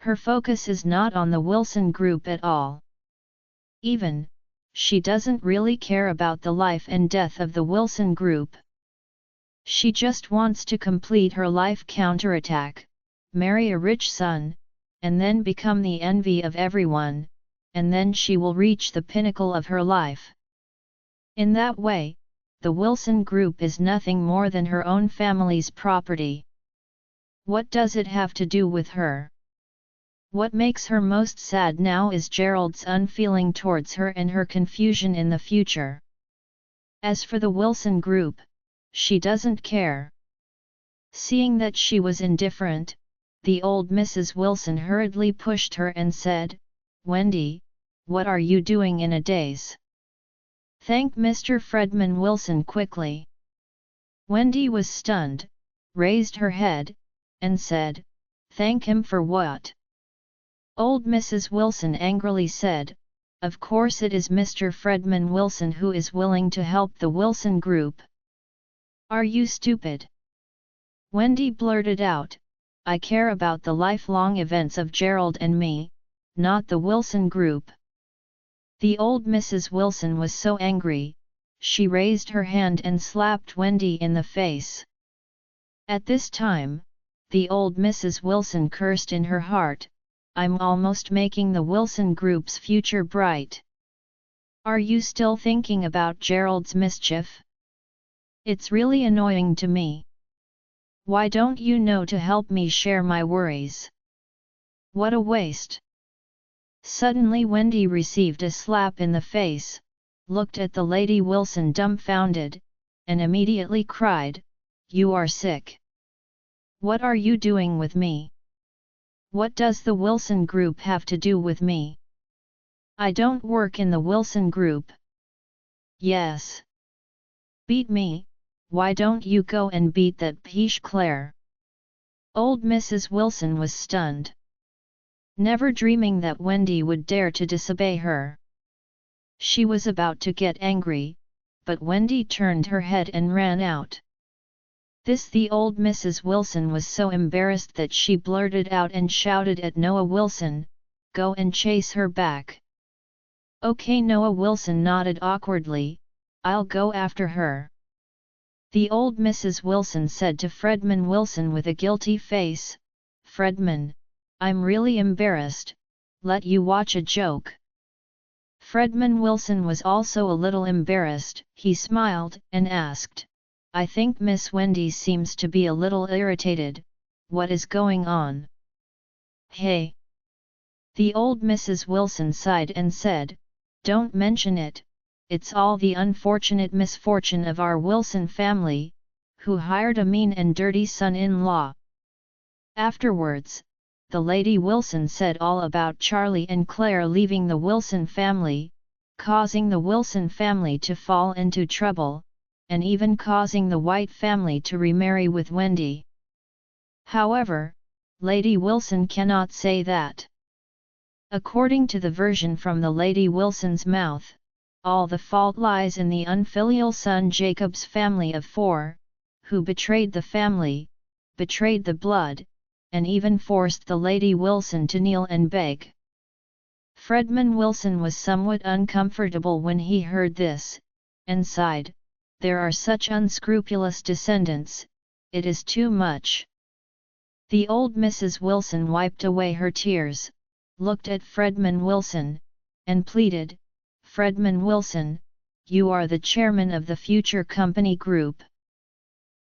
Her focus is not on the Willson group at all. Even, she doesn't really care about the life and death of the Willson group. She just wants to complete her life counterattack, marry a rich son, and then become the envy of everyone, and then she will reach the pinnacle of her life. In that way, the Willson group is nothing more than her own family's property. What does it have to do with her? What makes her most sad now is Gerald's unfeeling towards her and her confusion in the future. As for the Willson group, she doesn't care. Seeing that she was indifferent, the old Mrs. Willson hurriedly pushed her and said, "Wendy, what are you doing in a daze?" "Thank Mr. Fredman Willson quickly." Wendy was stunned, raised her head, and said, "Thank him for what?" Old Mrs. Willson angrily said, "Of course it is Mr. Fredman Willson who is willing to help the Willson group. Are you stupid?" Wendy blurted out, "I care about the lifelong events of Gerald and me, not the Willson group." The old Mrs. Willson was so angry, she raised her hand and slapped Wendy in the face. At this time, the old Mrs. Willson cursed in her heart, "I'm almost making the Willson group's future bright. Are you still thinking about Gerald's mischief? It's really annoying to me. Why don't you know to help me share my worries? What a waste." Suddenly Wendy received a slap in the face, looked at the Lady Willson dumbfounded, and immediately cried, "You are sick. What are you doing with me? What does the Willson group have to do with me? I don't work in the Willson group." "Yes. Beat me, why don't you go and beat that piche Claire?" Old Mrs. Willson was stunned. Never dreaming that Wendy would dare to disobey her. She was about to get angry, but Wendy turned her head and ran out. The old Mrs. Willson was so embarrassed that she blurted out and shouted at Noah Willson, "Go and chase her back." "Okay." Noah Willson nodded awkwardly, "I'll go after her." The old Mrs. Willson said to Fredman Willson with a guilty face, "Fredman, I'm really embarrassed, let you watch a joke." Fredman Willson was also a little embarrassed. He smiled and asked, "I think Miss Wendy seems to be a little irritated, what is going on?" "Hey!" The old Mrs. Willson sighed and said, "Don't mention it, it's all the unfortunate misfortune of our Willson family, who hired a mean and dirty son-in-law." Afterwards, the Lady Willson said all about Charlie and Claire leaving the Willson family, causing the Willson family to fall into trouble, and even causing the White family to remarry with Wendy. However, Lady Willson cannot say that. According to the version from the Lady Willson's mouth, all the fault lies in the unfilial son Jacob's family of 4, who betrayed the family, betrayed the blood, and even forced the Lady Willson to kneel and beg. Fredman Willson was somewhat uncomfortable when he heard this, and sighed, "There are such unscrupulous descendants, it is too much." The old Mrs. Willson wiped away her tears, looked at Fredman Willson, and pleaded, "Fredman Willson, you are the chairman of the future company group.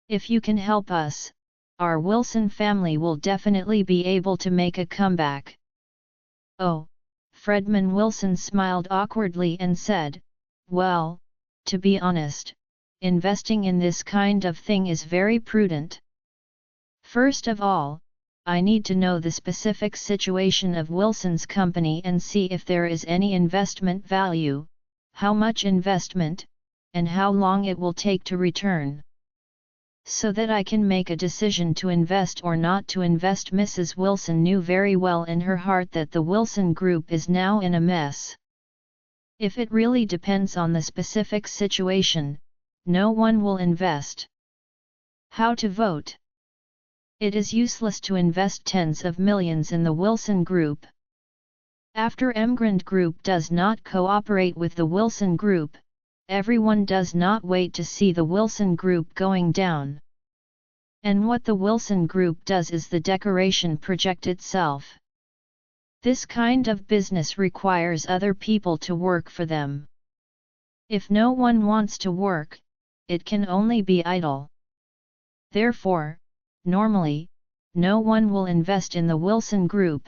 If you can help us, our Willson family will definitely be able to make a comeback." "Oh," Fredman Willson smiled awkwardly and said, "Well, to be honest, investing in this kind of thing is very prudent. First of all, I need to know the specific situation of Willson's company and see if there is any investment value, how much investment, and how long it will take to return. So that I can make a decision to invest or not to invest." Mrs. Willson knew very well in her heart that the Willson group is now in a mess. If it really depends on the specific situation, no one will invest. How to vote? It is useless to invest tens of millions in the Willson Group. After Emgrand Group does not cooperate with the Willson Group, everyone does not wait to see the Willson Group going down. And what the Willson Group does is the decoration project itself. This kind of business requires other people to work for them. If no one wants to work, it can only be idle. Therefore, normally, no one will invest in the Willson Group,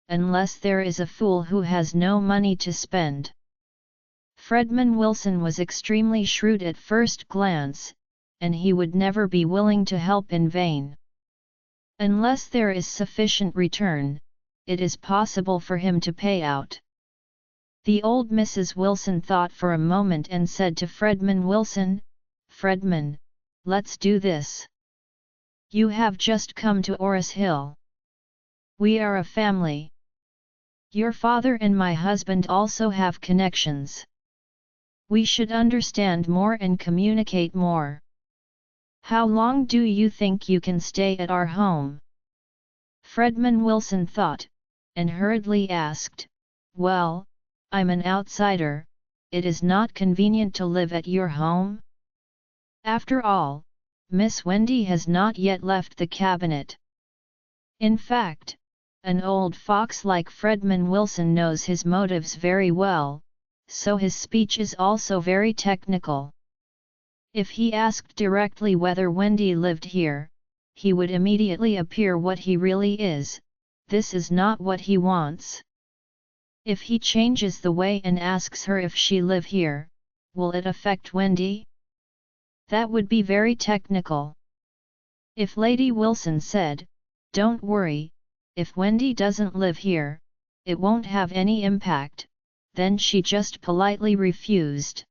unless there is a fool who has no money to spend. Fredman Willson was extremely shrewd at first glance, and he would never be willing to help in vain. Unless there is sufficient return, it is possible for him to pay out. The old Mrs. Willson thought for a moment and said to Fredman Willson, "Fredman, let's do this. You have just come to Orris Hill. We are a family. Your father and my husband also have connections. We should understand more and communicate more. How long do you think you can stay at our home?" Fredman Willson thought, and hurriedly asked, "Well, I'm an outsider, it is not convenient to live at your home? After all, Miss Wendy has not yet left the cabinet." In fact, an old fox like Fredman Willson knows his motives very well, so his speech is also very technical. If he asked directly whether Wendy lived here, he would immediately appear what he really is. This is not what he wants. If he changes the way and asks her if she live here, will it affect Wendy? That would be very technical. If Lady Willson said, "Don't worry, if Wendy doesn't live here, it won't have any impact," then she just politely refused.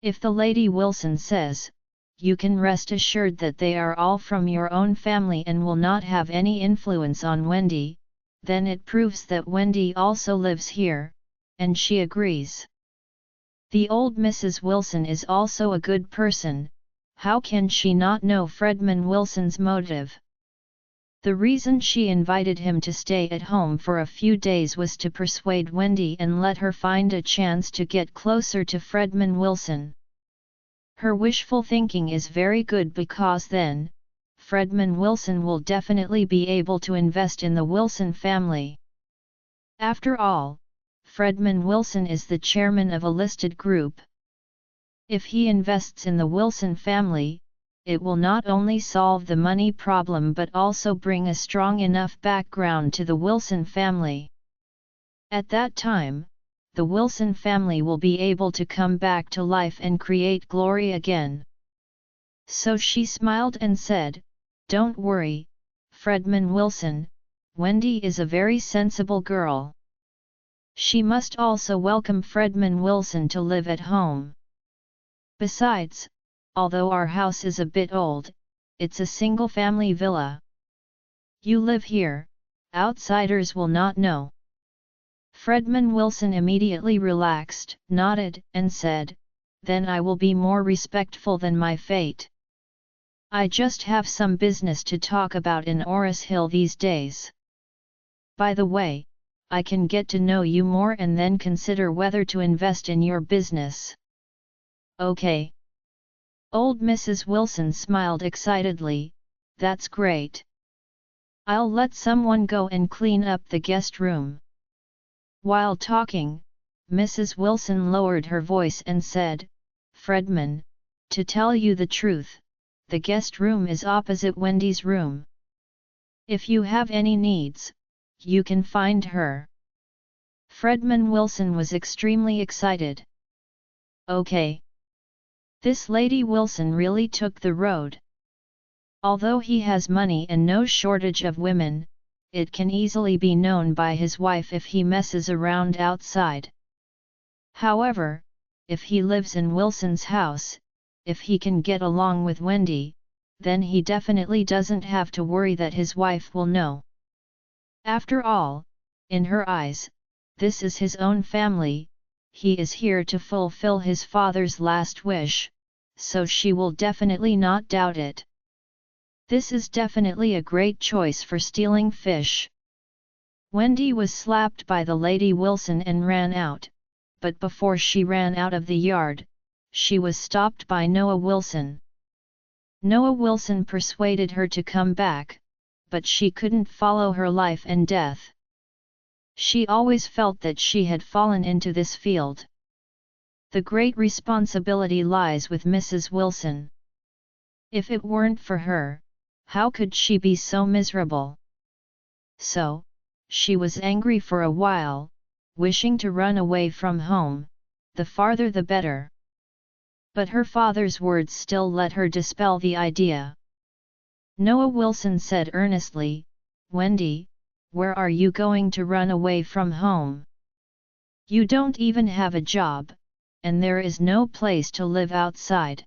If the Lady Willson says, "You can rest assured that they are all from your own family and will not have any influence on Wendy," then it proves that Wendy also lives here, and she agrees. The old Mrs. Willson is also a good person. How can she not know Fredman Willson's motive? The reason she invited him to stay at home for a few days was to persuade Wendy and let her find a chance to get closer to Fredman Willson. Her wishful thinking is very good because then, Fredman Willson will definitely be able to invest in the Willson family. After all, Fredman Willson is the chairman of a listed group. If he invests in the Willson family, it will not only solve the money problem but also bring a strong enough background to the Willson family. At that time, the Willson family will be able to come back to life and create glory again. So she smiled and said, "Don't worry, Fredman Willson, Wendy is a very sensible girl. She must also welcome Fredman Willson to live at home. Besides, although our house is a bit old, it's a single-family villa. You live here, outsiders will not know." Fredman Willson immediately relaxed, nodded, and said, "Then I will be more respectful than my fate. I just have some business to talk about in Orris Hill these days. By the way, I can get to know you more and then consider whether to invest in your business." "Okay." Old Mrs. Willson smiled excitedly, "That's great. I'll let someone go and clean up the guest room." While talking, Mrs. Willson lowered her voice and said, "Fredman, to tell you the truth, the guest room is opposite Wendy's room. If you have any needs, you can find her." Fredman Willson was extremely excited. "Okay. This Lady Willson really took the road. Although he has money and no shortage of women, it can easily be known by his wife if he messes around outside. However, if he lives in Willson's house, if he can get along with Wendy, then he definitely doesn't have to worry that his wife will know. After all, in her eyes, this is his own family, he is here to fulfill his father's last wish, so she will definitely not doubt it. This is definitely a great choice for stealing fish. Wendy was slapped by the Lady Willson and ran out, but before she ran out of the yard, she was stopped by Noah Willson. Noah Willson persuaded her to come back, but she couldn't follow her life and death. She always felt that she had fallen into this field. The great responsibility lies with Mrs. Willson. If it weren't for her, how could she be so miserable? So, she was angry for a while, wishing to run away from home, the farther the better. But her father's words still let her dispel the idea. Noah Willson said earnestly, "Wendy, where are you going to run away from home? You don't even have a job, and there is no place to live outside.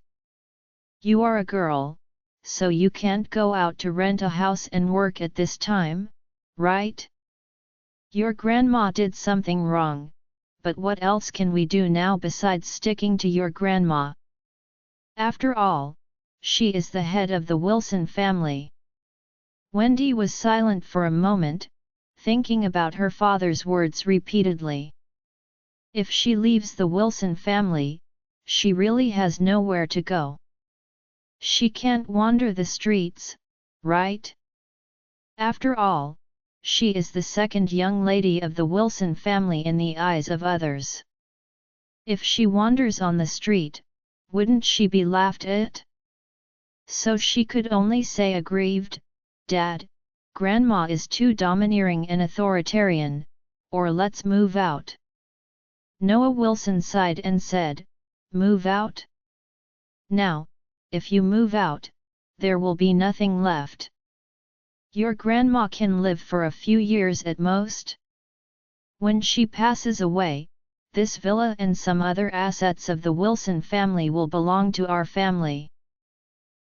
You are a girl, so you can't go out to rent a house and work at this time, right? Your grandma did something wrong, but what else can we do now besides sticking to your grandma? After all, she is the head of the Willson family." Wendy was silent for a moment, thinking about her father's words repeatedly. If she leaves the Willson family, she really has nowhere to go. She can't wander the streets, right? After all, she is the second young lady of the Willson family in the eyes of others. If she wanders on the street, wouldn't she be laughed at? So she could only say aggrieved, "Dad, Grandma is too domineering and authoritarian, or let's move out." Noah Willson sighed and said, "Move out? Now, if you move out, there will be nothing left. Your grandma can live for a few years at most. When she passes away, this villa and some other assets of the Willson family will belong to our family.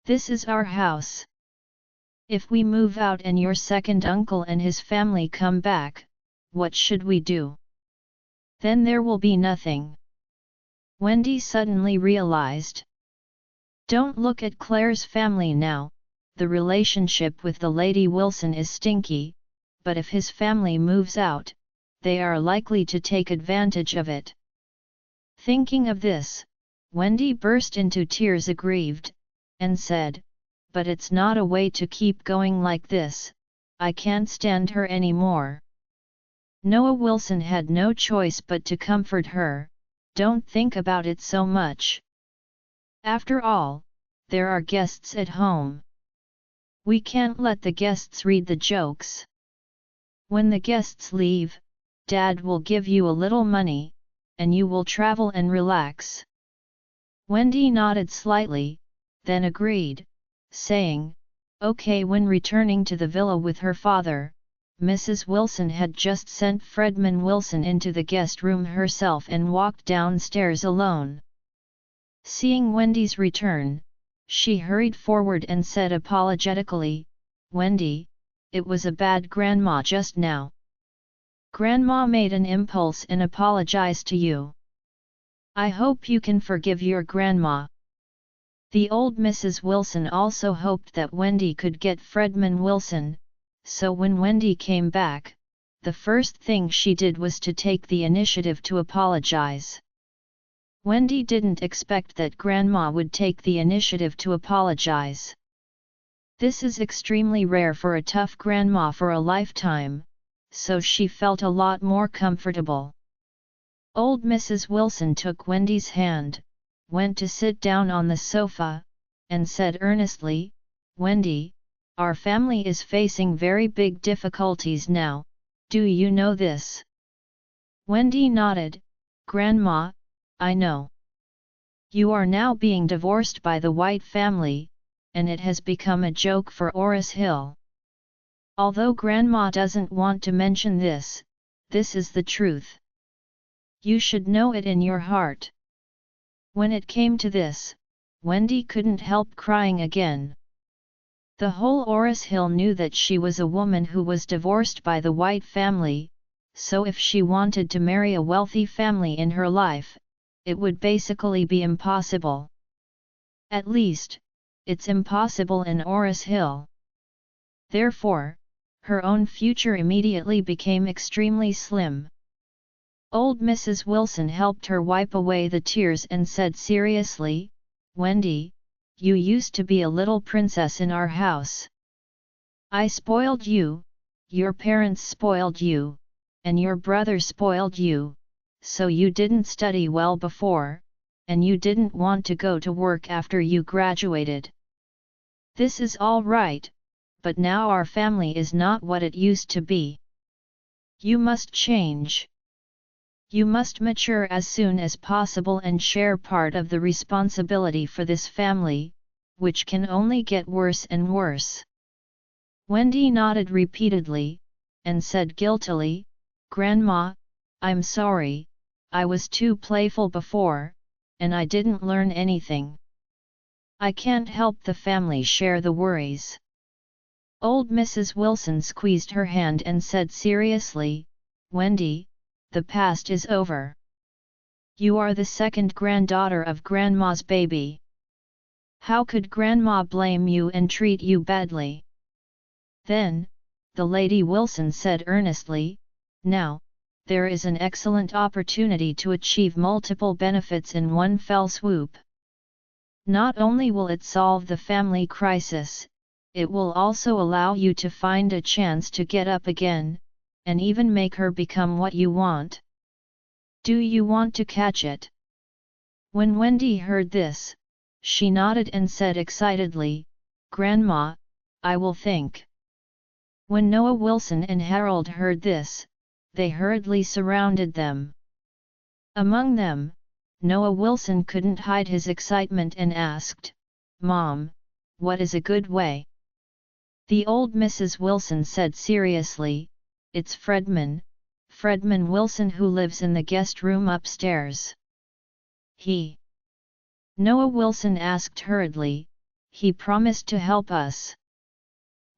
This is our house. If we move out and your second uncle and his family come back, what should we do? Then there will be nothing." Wendy suddenly realized. Don't look at Claire's family now, the relationship with the Lady Willson is stinky, but if his family moves out, they are likely to take advantage of it. Thinking of this, Wendy burst into tears aggrieved, and said, "But it's not a way to keep going like this, I can't stand her anymore." Noah Willson had no choice but to comfort her, "Don't think about it so much. After all, there are guests at home. We can't let the guests read the jokes. When the guests leave, Dad will give you a little money, and you will travel and relax." Wendy nodded slightly, then agreed, saying, "Okay." When returning to the villa with her father, Mrs. Willson had just sent Fredman Willson into the guest room herself and walked downstairs alone. Seeing Wendy's return, she hurried forward and said apologetically, "Wendy, it was a bad grandma just now. Grandma made an impulse and apologized to you. I hope you can forgive your grandma." The old Mrs. Willson also hoped that Wendy could get Fredman Willson, so when Wendy came back, the first thing she did was to take the initiative to apologize. Wendy didn't expect that Grandma would take the initiative to apologize. This is extremely rare for a tough grandma for a lifetime, so she felt a lot more comfortable. Old Mrs. Willson took Wendy's hand, went to sit down on the sofa, and said earnestly, "Wendy, our family is facing very big difficulties now, do you know this?" Wendy nodded, "Grandma, I know. You are now being divorced by the White family, and it has become a joke for Oris Hill. Although Grandma doesn't want to mention this, this is the truth. You should know it in your heart." When it came to this, Wendy couldn't help crying again. The whole Oris Hill knew that she was a woman who was divorced by the White family, so if she wanted to marry a wealthy family in her life, it would basically be impossible. At least, it's impossible in Oris Hill. Therefore, her own future immediately became extremely slim. Old Mrs. Willson helped her wipe away the tears and said seriously, "Wendy, you used to be a little princess in our house. I spoiled you, your parents spoiled you, and your brother spoiled you, so you didn't study well before, and you didn't want to go to work after you graduated. This is all right, but now our family is not what it used to be. You must change. You must mature as soon as possible and share part of the responsibility for this family, which can only get worse and worse." Wendy nodded repeatedly, and said guiltily, "Grandma, I'm sorry, I was too playful before, and I didn't learn anything. I can't help the family share the worries." Old Mrs. Willson squeezed her hand and said seriously, "Wendy, the past is over. You are the second granddaughter of Grandma's baby. How could Grandma blame you and treat you badly?" Then, the Lady Willson said earnestly, "Now, there is an excellent opportunity to achieve multiple benefits in one fell swoop. Not only will it solve the family crisis, it will also allow you to find a chance to get up again, and even make her become what you want. Do you want to catch it?" When Wendy heard this, she nodded and said excitedly, "Grandma, I will think." When Noah Willson and Harold heard this, they hurriedly surrounded them. Among them, Noah Willson couldn't hide his excitement and asked, "Mom, what is a good way?" The old Mrs. Willson said seriously, "It's Fredman Willson, who lives in the guest room upstairs." "He?" Noah Willson asked hurriedly. "He promised to help us."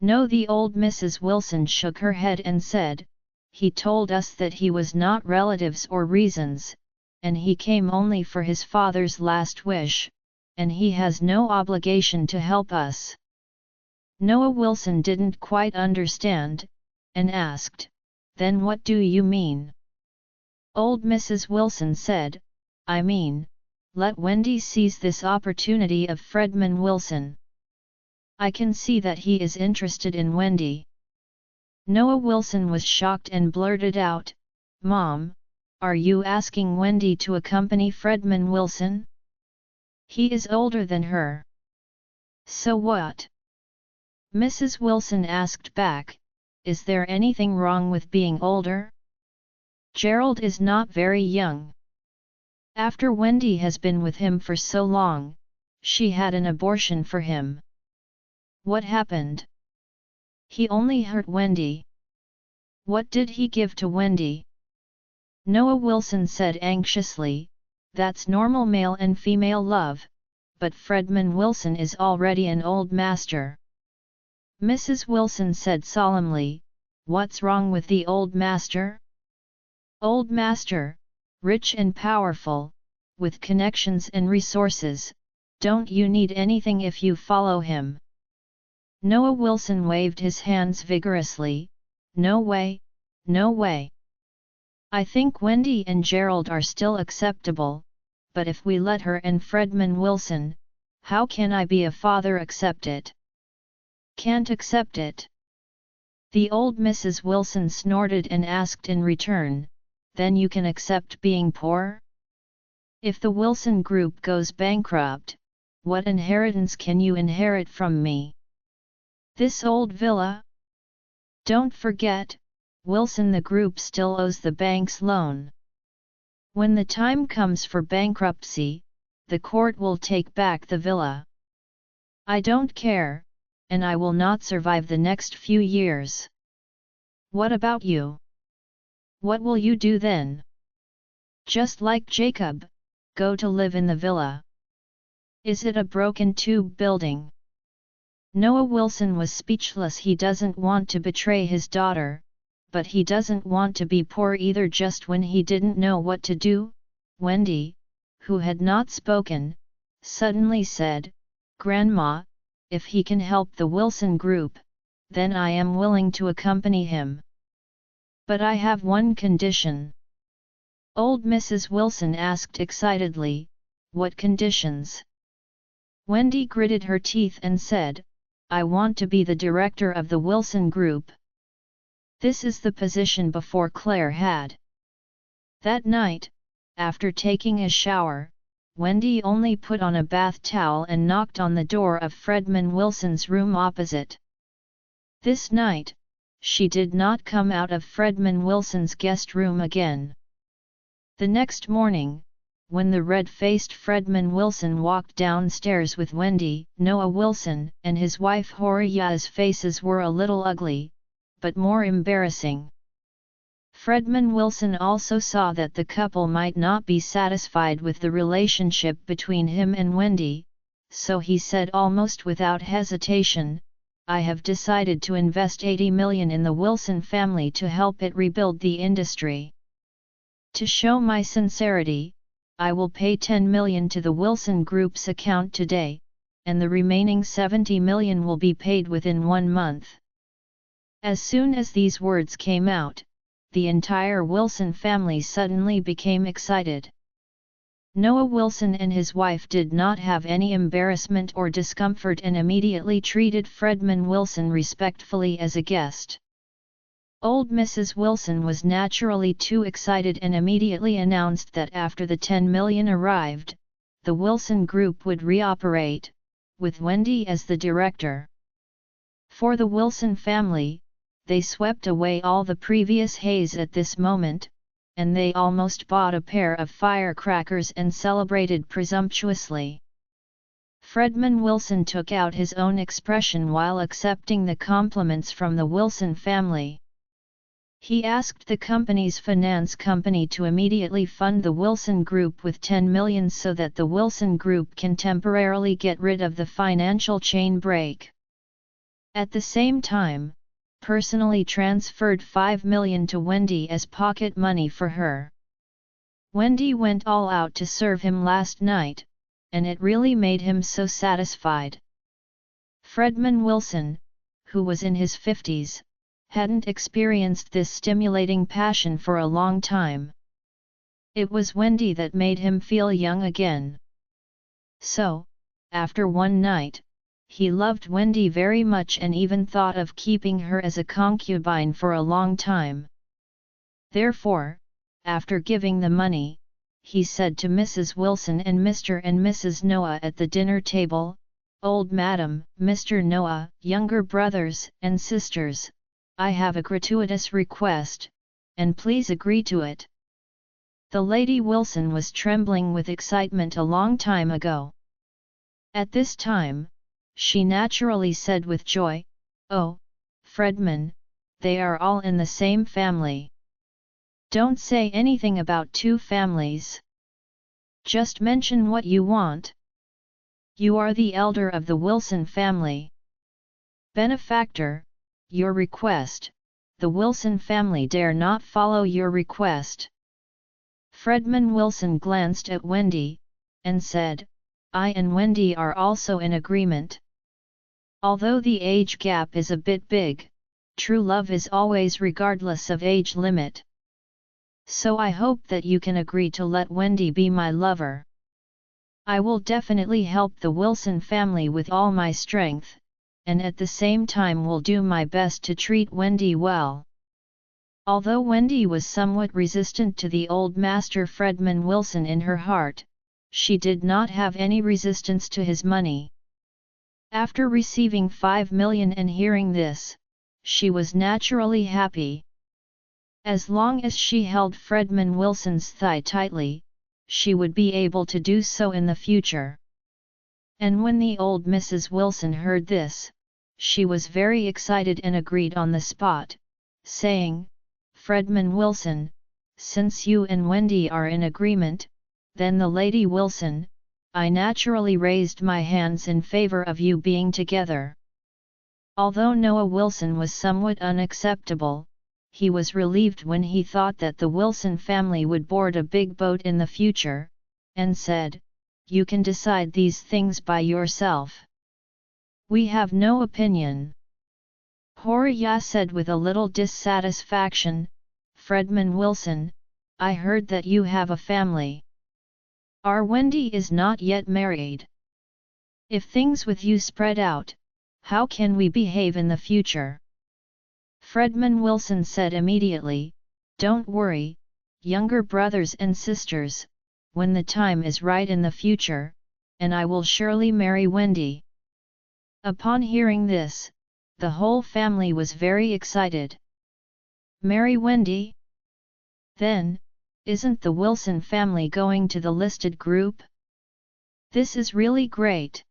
"No," the old Mrs. Willson shook her head and said, "He told us that he was not relatives or reasons, and he came only for his father's last wish, and he has no obligation to help us." Noah Willson didn't quite understand, and asked, "Then what do you mean?" Old Mrs. Willson said, "I mean, let Wendy seize this opportunity of Fredman Willson. I can see that he is interested in Wendy." Noah Willson was shocked and blurted out, "Mom, are you asking Wendy to accompany Fredman Willson? He is older than her." "So what?" Mrs. Willson asked back, "Is there anything wrong with being older? Gerald is not very young. After Wendy has been with him for so long, she had an abortion for him. What happened? He only hurt Wendy. What did he give to Wendy?" Noah Willson said anxiously, "That's normal male and female love, but Fredman Willson is already an old master." Mrs. Willson said solemnly, "What's wrong with the old master?" "Old master, rich and powerful, with connections and resources, don't you need anything if you follow him?" Noah Willson waved his hands vigorously, "No way, no way. I think Wendy and Gerald are still acceptable, but if we let her and Fredman Willson, how can I be a father accept it? Can't accept it." The old Mrs. Willson snorted and asked in return, "Then you can accept being poor? If the Willson group goes bankrupt, what inheritance can you inherit from me? This old villa? Don't forget, Willson the group still owes the bank's loan. When the time comes for bankruptcy, the court will take back the villa. I don't care, and I will not survive the next few years. What about you? What will you do then? Just like Jacob, go to live in the villa? Is it a broken tube building?" Noah Willson was speechless. He doesn't want to betray his daughter, but he doesn't want to be poor either. Just when he didn't know what to do, Wendy, who had not spoken, suddenly said, "Grandma, if he can help the Willson Group, then I am willing to accompany him. But I have one condition." Old Mrs. Willson asked excitedly, "What conditions?" Wendy gritted her teeth and said, "I want to be the director of the Willson Group." This is the position before Claire had. That night, after taking a shower, Wendy only put on a bath towel and knocked on the door of Fredman Wilson's room opposite. This night, she did not come out of Fredman Wilson's guest room again. The next morning, when the red-faced Fredman Wilson walked downstairs with Wendy, Noah Willson and his wife Horiya's faces were a little ugly, but more embarrassing. Fredman Wilson also saw that the couple might not be satisfied with the relationship between him and Wendy, so he said almost without hesitation, "I have decided to invest $80 million in the Willson family to help it rebuild the industry. To show my sincerity, I will pay $10 million to the Willson Group's account today, and the remaining $70 million will be paid within 1 month." As soon as these words came out, the entire Willson family suddenly became excited. Noah Willson and his wife did not have any embarrassment or discomfort and immediately treated Fredman Wilson respectfully as a guest. Old Mrs. Willson was naturally too excited and immediately announced that after the $10 million arrived, the Willson Group would reoperate, with Wendy as the director. For the Willson family, they swept away all the previous haze at this moment, and they almost bought a pair of firecrackers and celebrated presumptuously. Fredman Wilson took out his own expression while accepting the compliments from the Willson family. He asked the company's finance company to immediately fund the Willson Group with $10 million so that the Willson Group can temporarily get rid of the financial chain break. At the same time, personally transferred $5 million to Wendy as pocket money for her. Wendy went all out to serve him last night, and it really made him so satisfied. Fredman Wilson, who was in his 50s, hadn't experienced this stimulating passion for a long time. It was Wendy that made him feel young again. So, after one night, he loved Wendy very much and even thought of keeping her as a concubine for a long time. Therefore, after giving the money, he said to Mrs. Willson and Mr. and Mrs. Noah at the dinner table, "Old Madam, Mr. Noah, younger brothers and sisters, I have a gratuitous request, and please agree to it." The Lady Willson was trembling with excitement a long time ago. At this time, she naturally said with joy, "Oh, Fredman, they are all in the same family. Don't say anything about 2 families. Just mention what you want. You are the elder of the Willson family. Benefactor, your request, the Willson family dare not follow your request." Fredman Wilson glanced at Wendy, and said, "I and Wendy are also in agreement. Although the age gap is a bit big, true love is always regardless of age limit. So I hope that you can agree to let Wendy be my lover. I will definitely help the Willson family with all my strength, and at the same time will do my best to treat Wendy well." Although Wendy was somewhat resistant to the old master Fredman Wilson in her heart, she did not have any resistance to his money. After receiving $5 million and hearing this, she was naturally happy. As long as she held Fredman Wilson's thigh tightly, she would be able to do so in the future. And when the old Mrs. Willson heard this, she was very excited and agreed on the spot, saying, "Fredman Wilson, since you and Wendy are in agreement, then the Lady Willson, I naturally raised my hands in favor of you being together." Although Noah Willson was somewhat unacceptable, he was relieved when he thought that the Willson family would board a big boat in the future, and said, "You can decide these things by yourself. We have no opinion. Horia said with a little dissatisfaction. Fredman Willson, I heard that you have a family. Our Wendy is not yet married. If things with you spread out, how can we behave in the future? Fredman Willson said immediately, Don't worry, younger brothers and sisters, when the time is right in the future, and I will surely marry Wendy. Upon hearing this, the whole family was very excited. Marry Wendy? Then, isn't the Willson family going to the listed group? This is really great.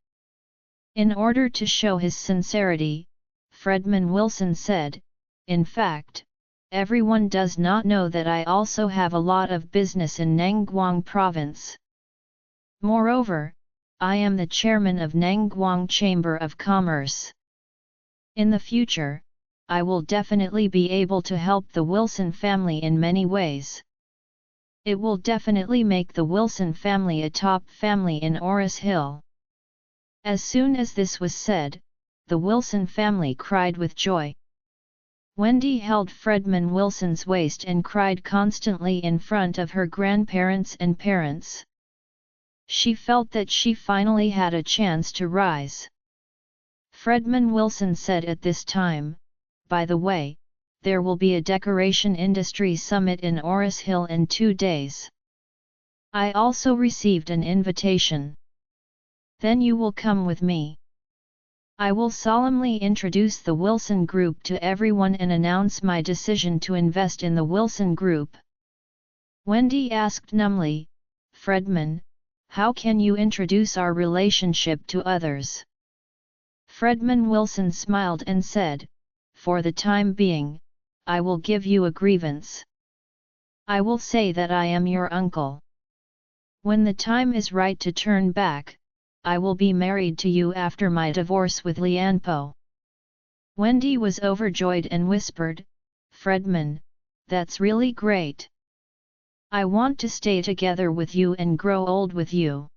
In order to show his sincerity, Fredman Willson said, In fact, everyone does not know that I also have a lot of business in Nangguang province. Moreover, I am the chairman of Nangguang Chamber of Commerce. In the future, I will definitely be able to help the Willson family in many ways. It will definitely make the Willson family a top family in Oris Hill. As soon as this was said, the Willson family cried with joy. Wendy held Fredman Willson's waist and cried constantly in front of her grandparents and parents. She felt that she finally had a chance to rise. Fredman Willson said at this time, By the way, there will be a decoration industry summit in Oris Hill in 2 days. I also received an invitation. Then you will come with me. I will solemnly introduce the Willson Group to everyone and announce my decision to invest in the Willson Group. Wendy asked numbly, Fredman, how can you introduce our relationship to others? Fredman Willson smiled and said, For the time being, I will give you a grievance. I will say that I am your uncle. When the time is right to turn back, I will be married to you after my divorce with Lianpo. Wendy was overjoyed and whispered, Fredman, that's really great. I want to stay together with you and grow old with you.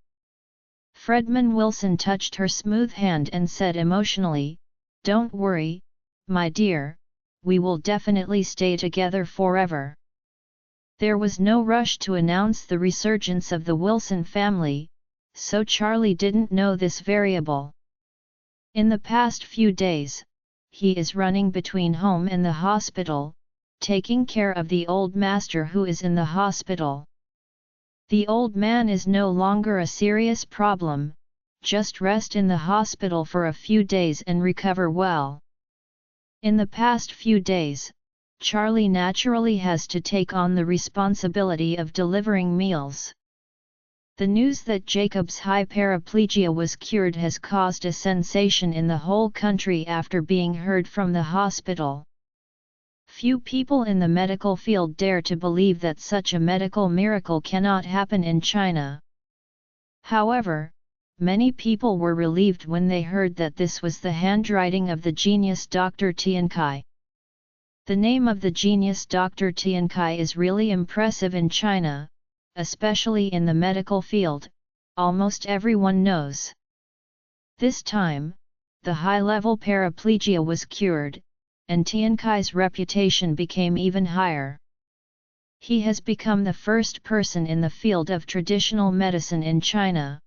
Fredman Willson touched her smooth hand and said emotionally, Don't worry, my dear, we will definitely stay together forever. There was no rush to announce the resurgence of the Willson family, so Charlie didn't know this variable. In the past few days, he is running between home and the hospital, taking care of the old master who is in the hospital. The old man is no longer a serious problem, just rest in the hospital for a few days and recover well. In the past few days, Charlie naturally has to take on the responsibility of delivering meals. The news that Jacob's high paraplegia was cured has caused a sensation in the whole country after being heard from the hospital. Few people in the medical field dare to believe that such a medical miracle cannot happen in China. However, many people were relieved when they heard that this was the handwriting of the genius Dr. Tian Kai. The name of the genius Dr. Tian Kai is really impressive in China, especially in the medical field, almost everyone knows. This time, the high-level paraplegia was cured, and Tian Kai's reputation became even higher. He has become the first person in the field of traditional medicine in China.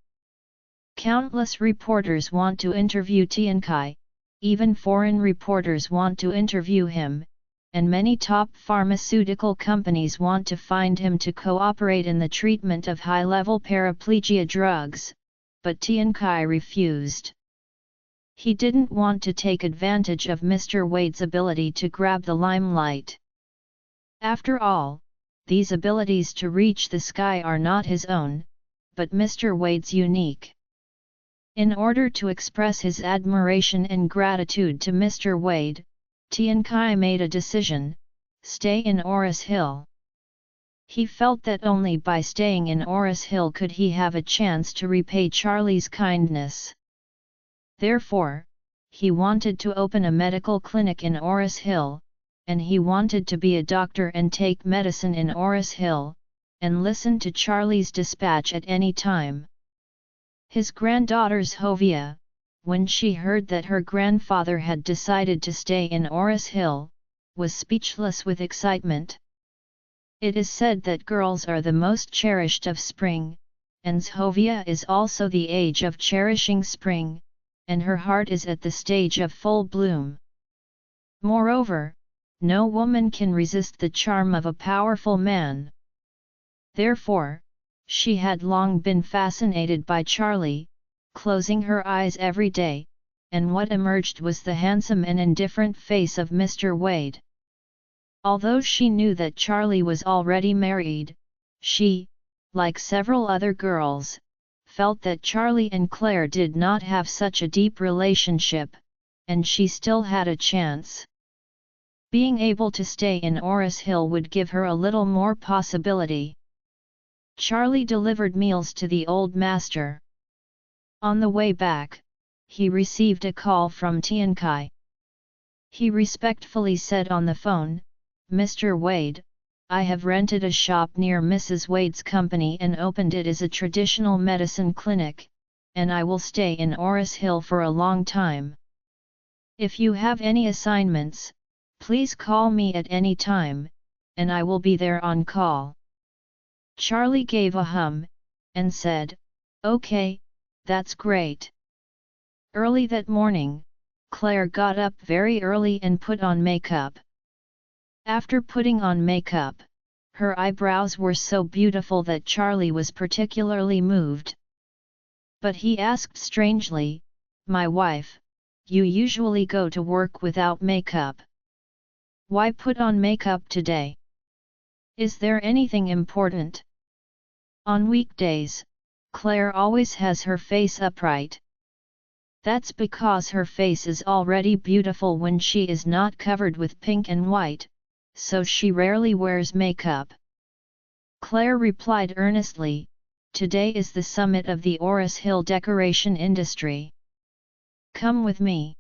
Countless reporters want to interview Tian Kai, even foreign reporters want to interview him, and many top pharmaceutical companies want to find him to cooperate in the treatment of high-level paraplegia drugs, but Tian Kai refused. He didn't want to take advantage of Mr. Wade's ability to grab the limelight. After all, these abilities to reach the sky are not his own, but Mr. Wade's unique. In order to express his admiration and gratitude to Mr. Wade, Tian Kai made a decision: stay in Oris Hill. He felt that only by staying in Oris Hill could he have a chance to repay Charlie's kindness. Therefore, he wanted to open a medical clinic in Oris Hill, and he wanted to be a doctor and take medicine in Oris Hill, and listen to Charlie's dispatch at any time. His granddaughters Hovia, when she heard that her grandfather had decided to stay in Oris Hill, was speechless with excitement. It is said that girls are the most cherished of spring, and Zhovia is also the age of cherishing spring, and her heart is at the stage of full bloom. Moreover, no woman can resist the charm of a powerful man. Therefore, she had long been fascinated by Charlie, closing her eyes every day, and what emerged was the handsome and indifferent face of Mr. Wade. Although she knew that Charlie was already married, she, like several other girls, felt that Charlie and Claire did not have such a deep relationship, and she still had a chance. Being able to stay in Oris Hill would give her a little more possibility. Charlie delivered meals to the old master. On the way back, he received a call from Tiankai. He respectfully said on the phone, "Mr. Wade, I have rented a shop near Mrs. Wade's company and opened it as a traditional medicine clinic, and I will stay in Oris Hill for a long time. If you have any assignments, please call me at any time, and I will be there on call." Charlie gave a hum, and said, "Okay, that's great." Early that morning, Claire got up very early and put on makeup. After putting on makeup, her eyebrows were so beautiful that Charlie was particularly moved. But he asked strangely, "My wife, you usually go to work without makeup. Why put on makeup today? Is there anything important?" On weekdays, Claire always has her face upright. That's because her face is already beautiful when she is not covered with pink and white, so she rarely wears makeup. Claire replied earnestly, "Today is the summit of the Oris Hill decoration industry. Come with me.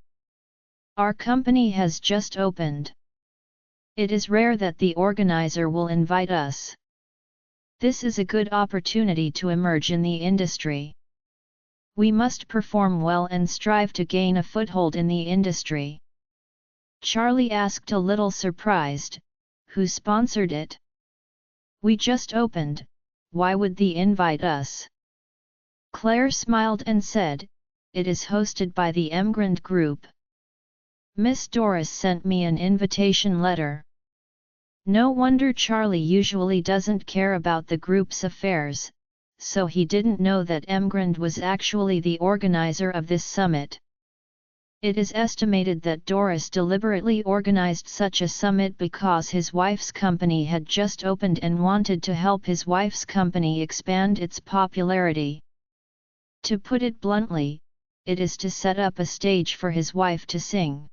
Our company has just opened. It is rare that the organizer will invite us. This is a good opportunity to emerge in the industry. We must perform well and strive to gain a foothold in the industry." Charlie asked a little surprised, "Who sponsored it?" "We just opened, why would they invite us?" Claire smiled and said, "It is hosted by the Emgrand Group. Miss Doris sent me an invitation letter." No wonder Charlie usually doesn't care about the group's affairs, so he didn't know that Emgrand was actually the organizer of this summit. It is estimated that Doris deliberately organized such a summit because his wife's company had just opened and wanted to help his wife's company expand its popularity. To put it bluntly, it is to set up a stage for his wife to sing.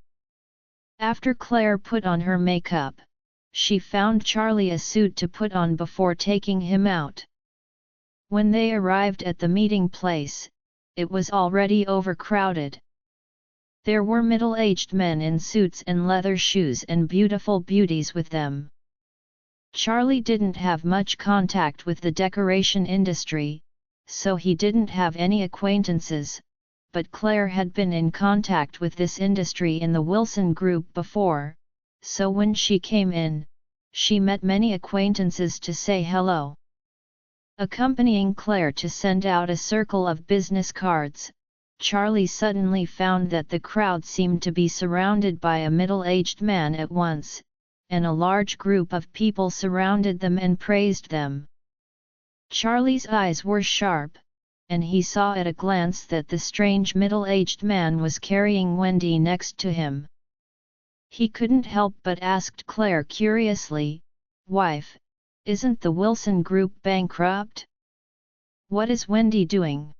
After Claire put on her makeup, she found Charlie a suit to put on before taking him out. When they arrived at the meeting place, it was already overcrowded. There were middle-aged men in suits and leather shoes and beautiful beauties with them. Charlie didn't have much contact with the decoration industry, so he didn't have any acquaintances, but Claire had been in contact with this industry in the Willson group before, so when she came in, she met many acquaintances to say hello. Accompanying Claire to send out a circle of business cards, Charlie suddenly found that the crowd seemed to be surrounded by a middle-aged man at once, and a large group of people surrounded them and praised them. Charlie's eyes were sharp, and he saw at a glance that the strange middle-aged man was carrying Wendy next to him. He couldn't help but asked Claire curiously, "Wife, isn't the Willson Group bankrupt? What is Wendy doing?"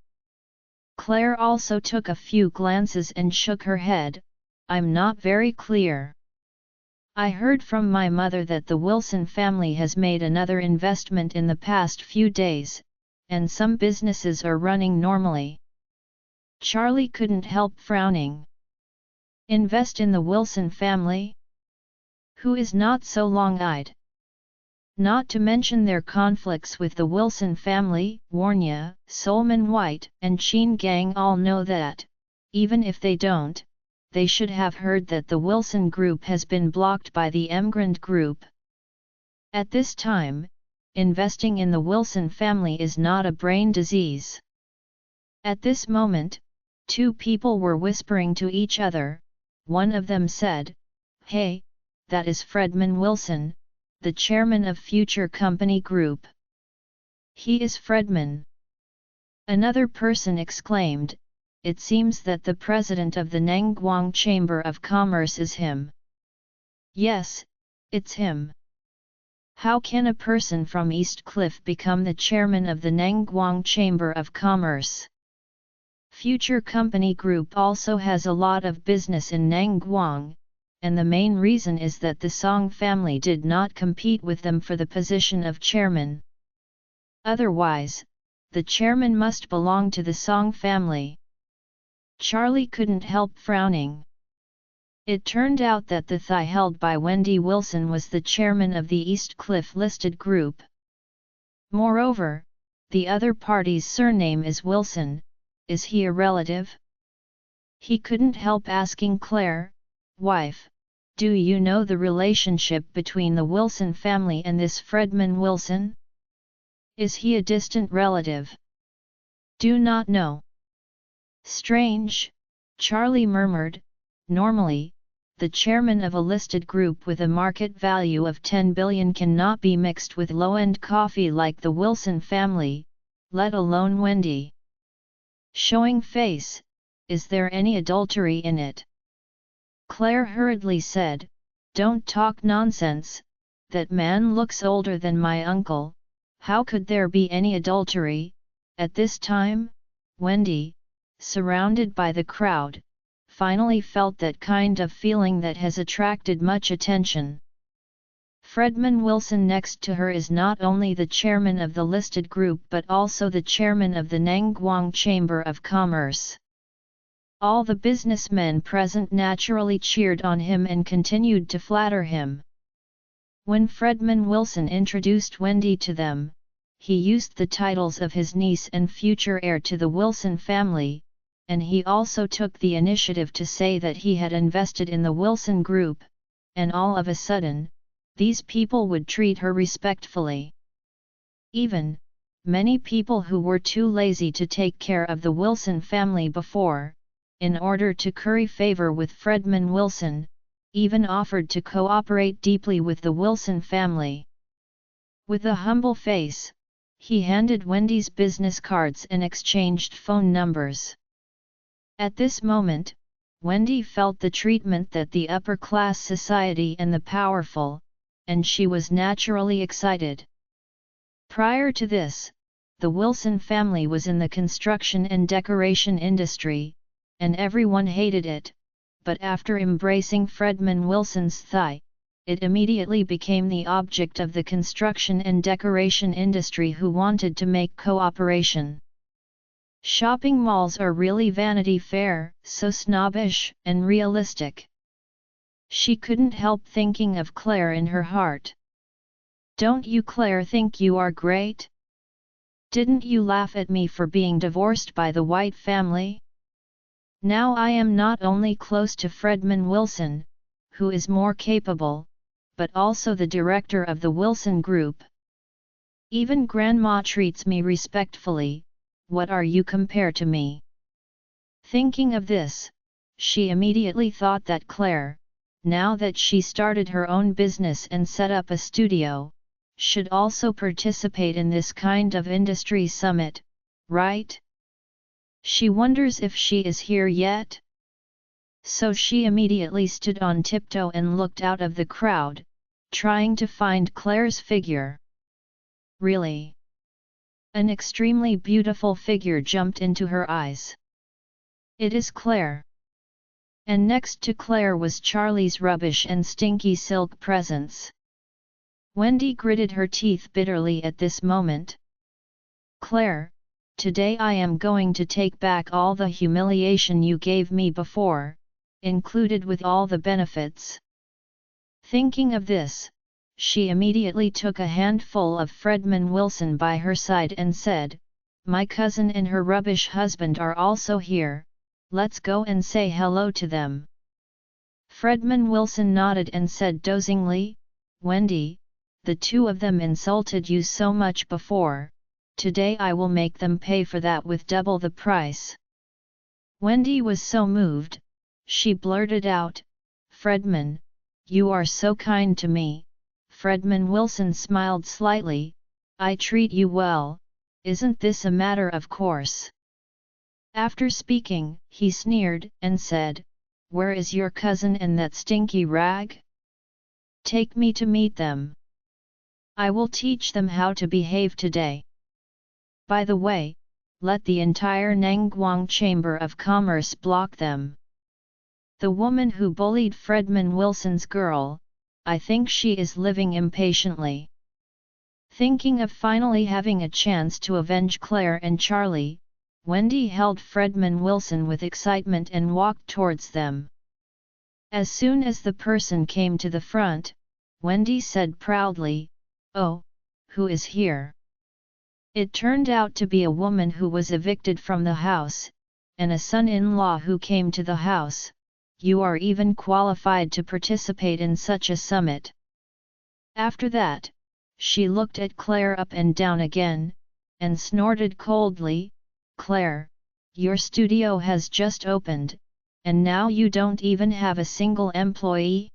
Claire also took a few glances and shook her head, "I'm not very clear. I heard from my mother that the Willson family has made another investment in the past few days, and some businesses are running normally." Charlie couldn't help frowning. Invest in the Willson family? Who is not so long-eyed? Not to mention their conflicts with the Willson family, Warnya, Solomon White and Sheen Gang all know that, Even if they don't, they should have heard that the Willson group has been blocked by the Emgrand group. At this time, investing in the Willson family is not a brain disease. At this moment, two people were whispering to each other. One of them said, "Hey, that is Fredman Willson, the chairman of Future Company Group. He is Fredman." Another person exclaimed, "It seems that the president of the Nangguang Chamber of Commerce is him." "Yes, it's him. How can a person from East Cliff become the chairman of the Nangguang Chamber of Commerce?" Future Company Group also has a lot of business in Nangguang, and the main reason is that the Song family did not compete with them for the position of chairman. Otherwise, the chairman must belong to the Song family. Charlie couldn't help frowning. It turned out that the thigh held by Wendy Willson was the chairman of the East Cliff listed group. Moreover, the other party's surname is Willson. Is he a relative? He couldn't help asking Claire, "Wife, do you know the relationship between the Willson family and this Fredman Willson? Is he a distant relative?" "Do not know." "Strange," Charlie murmured. "Normally, the chairman of a listed group with a market value of 10 billion cannot be mixed with low-end coffee like the Willson family, let alone Wendy." Showing face, "Is there any adultery in it?" Claire hurriedly said, "Don't talk nonsense, that man looks older than my uncle, how could there be any adultery?" At this time, Wendy, surrounded by the crowd, finally felt that kind of feeling that has attracted much attention. Fredman Willson next to her is not only the chairman of the listed group but also the chairman of the Nangguang Chamber of Commerce. All the businessmen present naturally cheered on him and continued to flatter him. When Fredman Willson introduced Wendy to them, he used the titles of his niece and future heir to the Willson family, and he also took the initiative to say that he had invested in the Willson group, and all of a sudden, these people would treat her respectfully. Even, many people who were too lazy to take care of the Willson family before, in order to curry favor with Fredman Willson, even offered to cooperate deeply with the Willson family. With a humble face, he handed Wendy's business cards and exchanged phone numbers. At this moment, Wendy felt the treatment that the upper-class society and the powerful, and she was naturally excited. Prior to this, the Willson family was in the construction and decoration industry, and everyone hated it, but after embracing Fredman Willson's thigh, it immediately became the object of the construction and decoration industry who wanted to make cooperation. Shopping malls are really Vanity Fair, so snobbish and realistic. She couldn't help thinking of Claire in her heart. "Don't you, Claire, think you are great? Didn't you laugh at me for being divorced by the White family? Now I am not only close to Fredman Willson, who is more capable, but also the director of the Willson Group. Even Grandma treats me respectfully, what are you compared to me?" Thinking of this, she immediately thought that Claire, now that she started her own business and set up a studio, should also participate in this kind of industry summit, right? She wonders if she is here yet? So she immediately stood on tiptoe and looked out of the crowd, trying to find Claire's figure. Really? An extremely beautiful figure jumped into her eyes. It is Claire. And next to Claire was Charlie's rubbish and stinky silk presents. Wendy gritted her teeth bitterly at this moment. "Claire, today I am going to take back all the humiliation you gave me before, included with all the benefits." Thinking of this, she immediately took a handful of Fredman Willson by her side and said, "My cousin and her rubbish husband are also here, let's go and say hello to them. Fredman Willson nodded and said dozingly, Wendy, the two of them insulted you so much before, today I will make them pay for that with double the price. Wendy was so moved, she blurted out, Fredman, you are so kind to me. Fredman Willson smiled slightly, I treat you well, isn't this a matter of course? After speaking, he sneered and said, where is your cousin and that stinky rag? Take me to meet them. I will teach them how to behave today. By the way, let the entire Nangguang Chamber of Commerce block them. The woman who bullied Fredman Willson's girl, I think she is living impatiently. Thinking of finally having a chance to avenge Claire and Charlie, Wendy held Fredman Willson with excitement and walked towards them. As soon as the person came to the front, Wendy said proudly, oh, who is here? It turned out to be a woman who was evicted from the house, and a son-in-law who came to the house. You are even qualified to participate in such a summit. After that, she looked at Claire up and down again, and snorted coldly, Claire, your studio has just opened, and now you don't even have a single employee?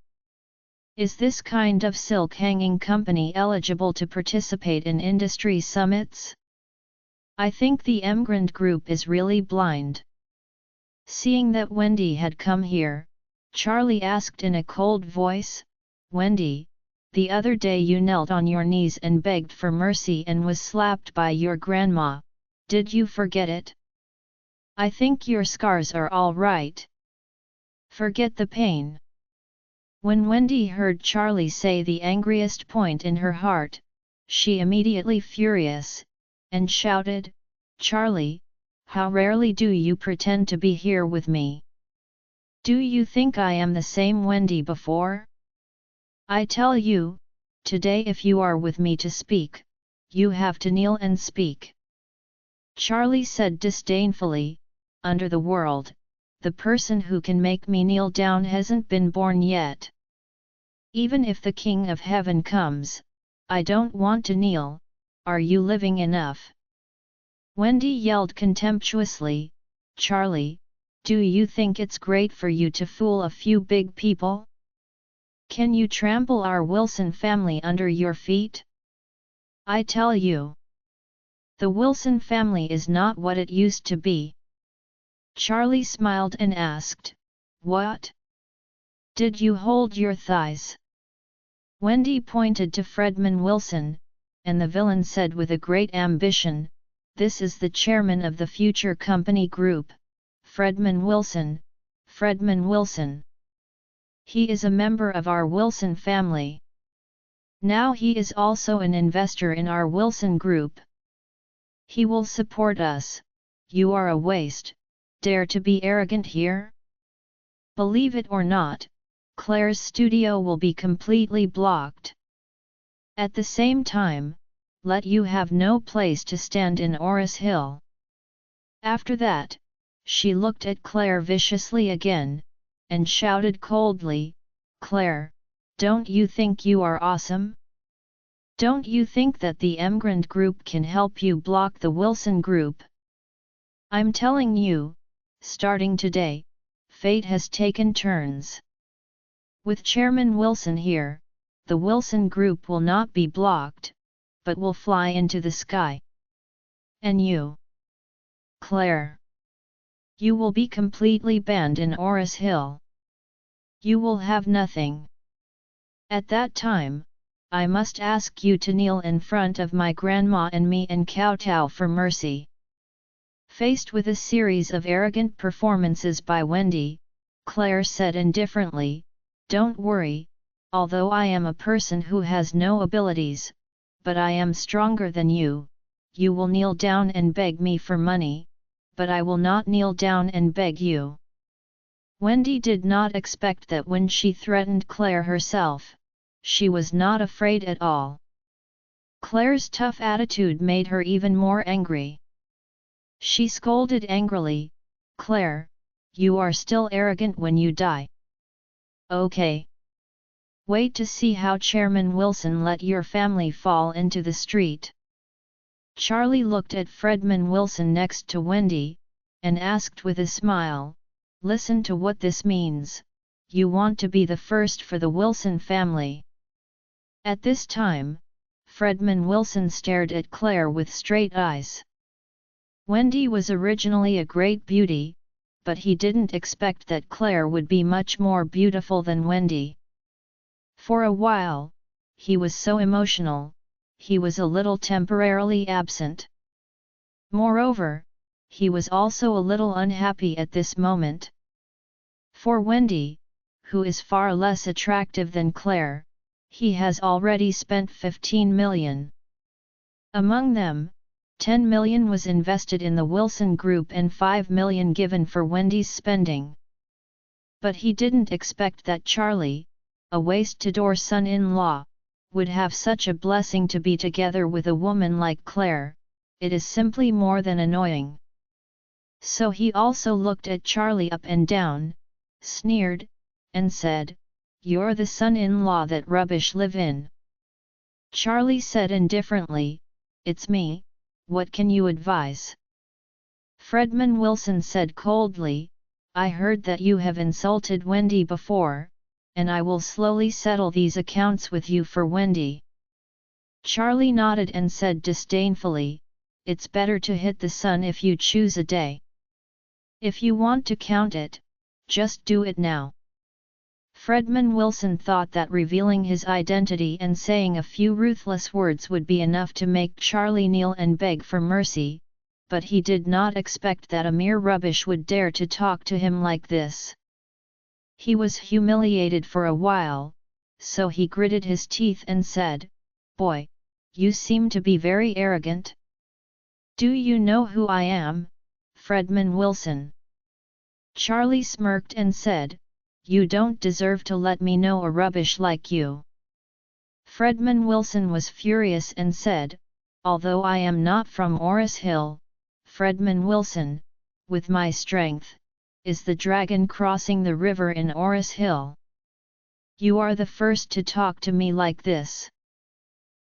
Is this kind of silk hanging company eligible to participate in industry summits? I think the Emgrand Group is really blind. Seeing that Wendy had come here, Charlie asked in a cold voice, Wendy, the other day you knelt on your knees and begged for mercy and was slapped by your grandma, did you forget it? I think your scars are all right. Forget the pain. When Wendy heard Charlie say the angriest point in her heart, she immediately furious, and shouted, Charlie, how rarely do you pretend to be here with me? Do you think I am the same Wendy before? I tell you, today if you are with me to speak, you have to kneel and speak. Charlie said disdainfully, under the world, the person who can make me kneel down hasn't been born yet. Even if the King of Heaven comes, I don't want to kneel, are you living enough? Wendy yelled contemptuously, Charlie, do you think it's great for you to fool a few big people? Can you trample our Willson family under your feet? I tell you, the Willson family is not what it used to be. Charlie smiled and asked, what? Did you hold your thighs? Wendy pointed to Fredman Willson, and the villain said with a great ambition, this is the chairman of the future company group, Fredman Willson, Fredman Willson. He is a member of our Willson family. Now he is also an investor in our Willson group. He will support us. You are a waste, dare to be arrogant here? Believe it or not, Claire's studio will be completely blocked. At the same time, let you have no place to stand in Oris Hill. After that, she looked at Claire viciously again, and shouted coldly, Claire, don't you think you are awesome? Don't you think that the Emgrand Group can help you block the Willson Group? I'm telling you, starting today, fate has taken turns. With Chairman Willson here, the Willson Group will not be blocked, but will fly into the sky. And you, Claire, you will be completely banned in Oris Hill. You will have nothing. At that time, I must ask you to kneel in front of my grandma and me and kowtow for mercy. Faced with a series of arrogant performances by Wendy, Claire said indifferently, don't worry, although I am a person who has no abilities, but I am stronger than you. You will kneel down and beg me for money, but I will not kneel down and beg you. Wendy did not expect that when she threatened Claire herself, she was not afraid at all. Claire's tough attitude made her even more angry. She scolded angrily, Claire, you are still arrogant when you die. Okay. Wait to see how Chairman Willson let your family fall into the street. Charlie looked at Fredman Willson next to Wendy, and asked with a smile, listen to what this means, you want to be the first for the Willson family. At this time, Fredman Willson stared at Claire with straight eyes. Wendy was originally a great beauty, but he didn't expect that Claire would be much more beautiful than Wendy. For a while, he was so emotional, he was a little temporarily absent. Moreover, he was also a little unhappy at this moment. For Wendy, who is far less attractive than Claire, he has already spent 15 million. Among them, 10 million was invested in the Willson Group and 5 million given for Wendy's spending. But he didn't expect that Charlie, a waste-to-door son-in-law, would have such a blessing to be together with a woman like Claire. It is simply more than annoying. So he also looked at Charlie up and down, sneered, and said, "You're the son-in-law that rubbish live in." Charlie said indifferently, "It's me, what can you advise?" Fredman Willson said coldly, "I heard that you have insulted Wendy before, and I will slowly settle these accounts with you for Wendy." Charlie nodded and said disdainfully, "It's better to hit the sun if you choose a day. If you want to count it, just do it now." Fredman Willson thought that revealing his identity and saying a few ruthless words would be enough to make Charlie kneel and beg for mercy, but he did not expect that a mere rubbish would dare to talk to him like this. He was humiliated for a while, so he gritted his teeth and said, "Boy, you seem to be very arrogant. Do you know who I am, Fredman Willson?" Charlie smirked and said, "You don't deserve to let me know a rubbish like you." Fredman Willson was furious and said, "Although I am not from Orris Hill, Fredman Willson, with my strength, is the dragon crossing the river in Orris Hill. You are the first to talk to me like this."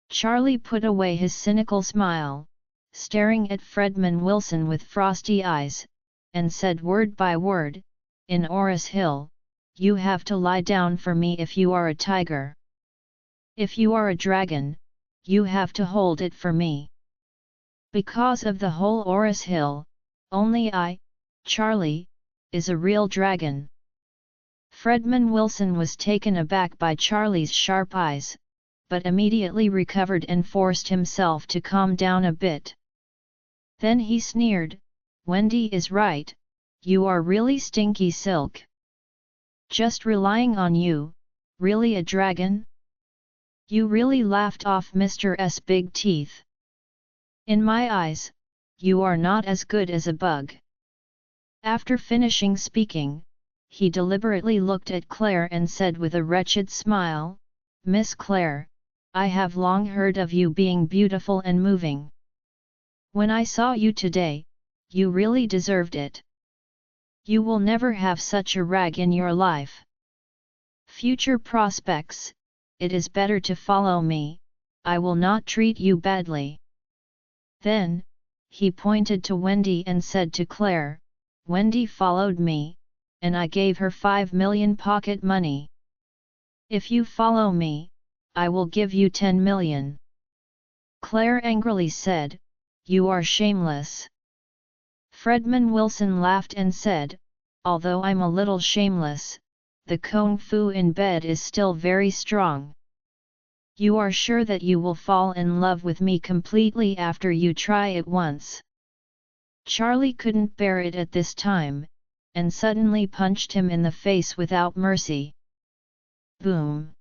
Charlie put away his cynical smile, staring at Fredman Willson with frosty eyes, and said word by word, "In Orris Hill, you have to lie down for me if you are a tiger. If you are a dragon, you have to hold it for me. Because of the whole Orris Hill, only I, Charlie, is a real dragon." Fredman Willson was taken aback by Charlie's sharp eyes, but immediately recovered and forced himself to calm down a bit. Then he sneered, "Wendy is right, you are really stinky silk. Just relying on you, really a dragon? You really laughed off Mr. S. big teeth. In my eyes, you are not as good as a bug." After finishing speaking, he deliberately looked at Claire and said with a wretched smile, "Miss Claire, I have long heard of you being beautiful and moving. When I saw you today, you really deserved it. You will never have such a rag in your life. Future prospects, it is better to follow me, I will not treat you badly." Then, he pointed to Wendy and said to Claire, "Wendy followed me, and I gave her 5 million pocket money. If you follow me, I will give you 10 million. Claire angrily said, "You are shameless." Fredman Willson laughed and said, "Although I'm a little shameless, the kung fu in bed is still very strong. You are sure that you will fall in love with me completely after you try it once?" Charlie couldn't bear it at this time, and suddenly punched him in the face without mercy. Boom!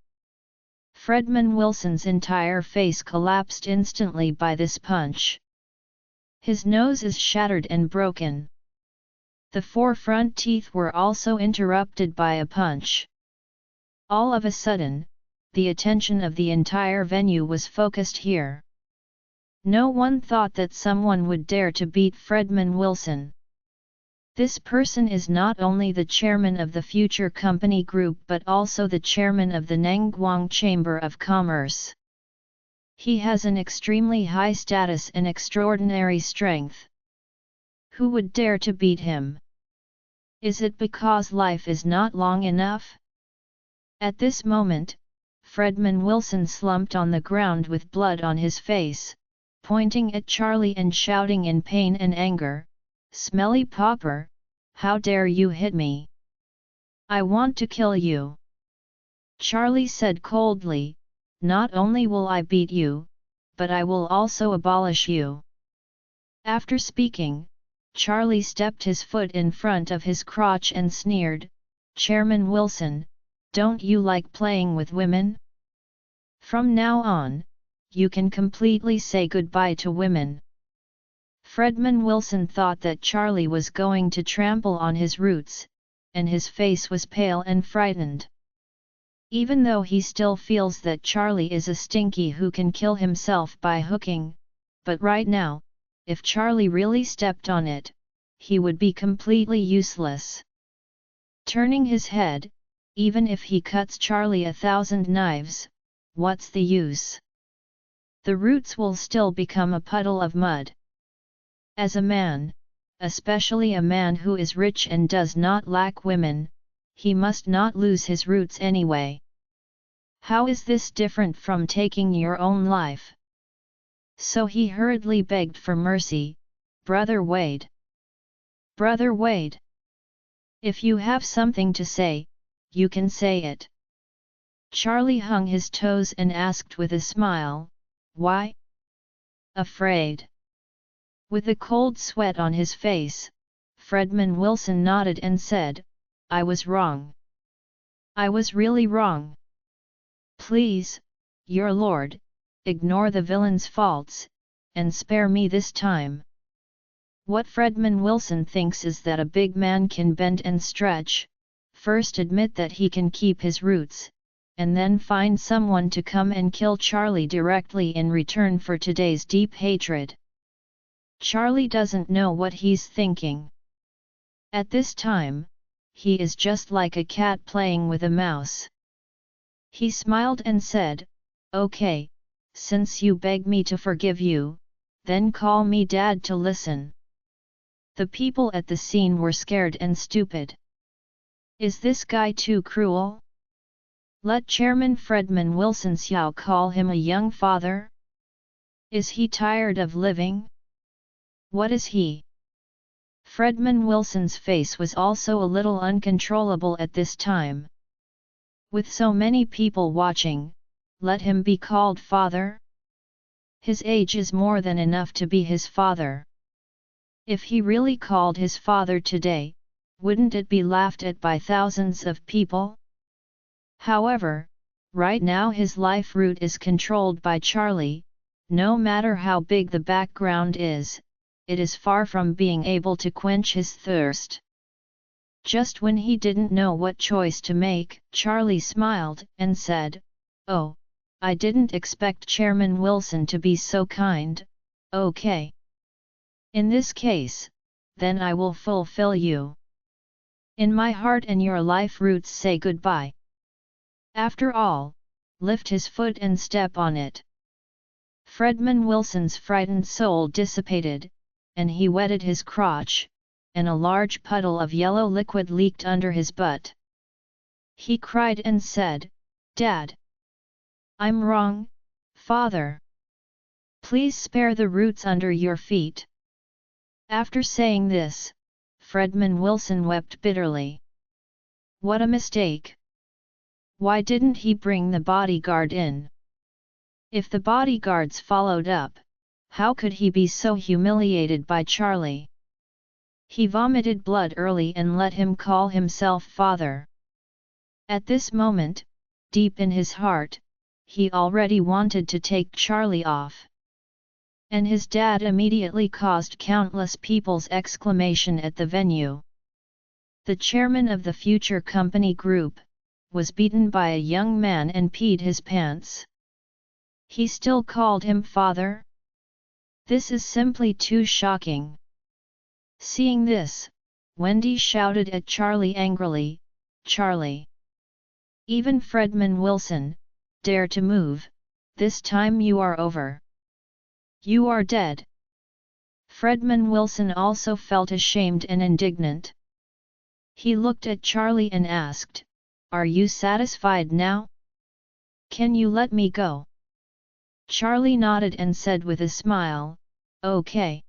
Fredman Willson's entire face collapsed instantly by this punch. His nose is shattered and broken. The 4 front teeth were also interrupted by a punch. All of a sudden, the attention of the entire venue was focused here. No one thought that someone would dare to beat Fredman Willson. This person is not only the chairman of the future company group but also the chairman of the Nangguang Chamber of Commerce. He has an extremely high status and extraordinary strength. Who would dare to beat him? Is it because life is not long enough? At this moment, Fredman Willson slumped on the ground with blood on his face, pointing at Charlie and shouting in pain and anger, "Smelly pauper, how dare you hit me? I want to kill you." Charlie said coldly, "Not only will I beat you, but I will also abolish you." After speaking, Charlie stepped his foot in front of his crotch and sneered, "Chairman Willson, don't you like playing with women? From now on, you can completely say goodbye to women." Fredman Willson thought that Charlie was going to trample on his roots, and his face was pale and frightened. Even though he still feels that Charlie is a stinky who can kill himself by hooking, but right now, if Charlie really stepped on it, he would be completely useless. Turning his head, even if he cuts Charlie 1,000 knives, what's the use? The roots will still become a puddle of mud. As a man, especially a man who is rich and does not lack women, he must not lose his roots anyway. How is this different from taking your own life? So he hurriedly begged for mercy, "Brother Wade. Brother Wade. If you have something to say, you can say it." Charlie hung his toes and asked with a smile, "Why? Afraid?" With a cold sweat on his face, Fredman Willson nodded and said, "I was wrong. I was really wrong. Please, your lord, ignore the villain's faults, and spare me this time." What Fredman Willson thinks is that a big man can bend and stretch, first admit that he can keep his roots, and then find someone to come and kill Charlie directly in return for today's deep hatred. Charlie doesn't know what he's thinking. At this time, he is just like a cat playing with a mouse. He smiled and said, "Okay, since you beg me to forgive you, then call me Dad to listen." The people at the scene were scared and stupid. Is this guy too cruel? Let Chairman Fredman Willson Xiao call him a young father? Is he tired of living? What is he? Fredman Wilson's face was also a little uncontrollable at this time. With so many people watching, let him be called father? His age is more than enough to be his father. If he really called his father today, wouldn't it be laughed at by thousands of people? However, right now his life route is controlled by Charlie. No matter how big the background is, it is far from being able to quench his thirst. Just when he didn't know what choice to make, Charlie smiled and said, "Oh, I didn't expect Chairman Willson to be so kind. Okay. In this case, then I will fulfill you. In my heart and your life roots say goodbye. After all, lift his foot and step on it." Fredman Wilson's frightened soul dissipated, and he wetted his crotch, and a large puddle of yellow liquid leaked under his butt. He cried and said, "Dad! I'm wrong, Father. Please spare the roots under your feet." After saying this, Fredman Willson wept bitterly. What a mistake! Why didn't he bring the bodyguard in? If the bodyguards followed up, how could he be so humiliated by Charlie? He vomited blood early and let him call himself father. At this moment, deep in his heart, he already wanted to take Charlie off. And his dad immediately caused countless people's exclamation at the venue. The chairman of the future company group was beaten by a young man and peed his pants. He still called him father? This is simply too shocking. Seeing this, Wendy shouted at Charlie angrily, "Charlie! Even Fredman Willson, dare to move, this time you are over. You are dead." Fredman Willson also felt ashamed and indignant. He looked at Charlie and asked, "Are you satisfied now? Can you let me go?" Charlie nodded and said with a smile, "Okay.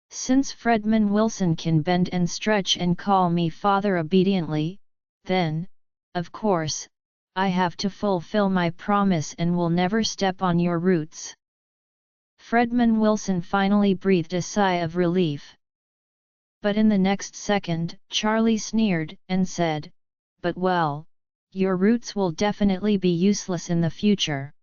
Since Fredman Willson can bend and stretch and call me father obediently, then, of course, I have to fulfill my promise and will never step on your roots." Fredman Willson finally breathed a sigh of relief. But in the next second, Charlie sneered and said, "But well, your roots will definitely be useless in the future.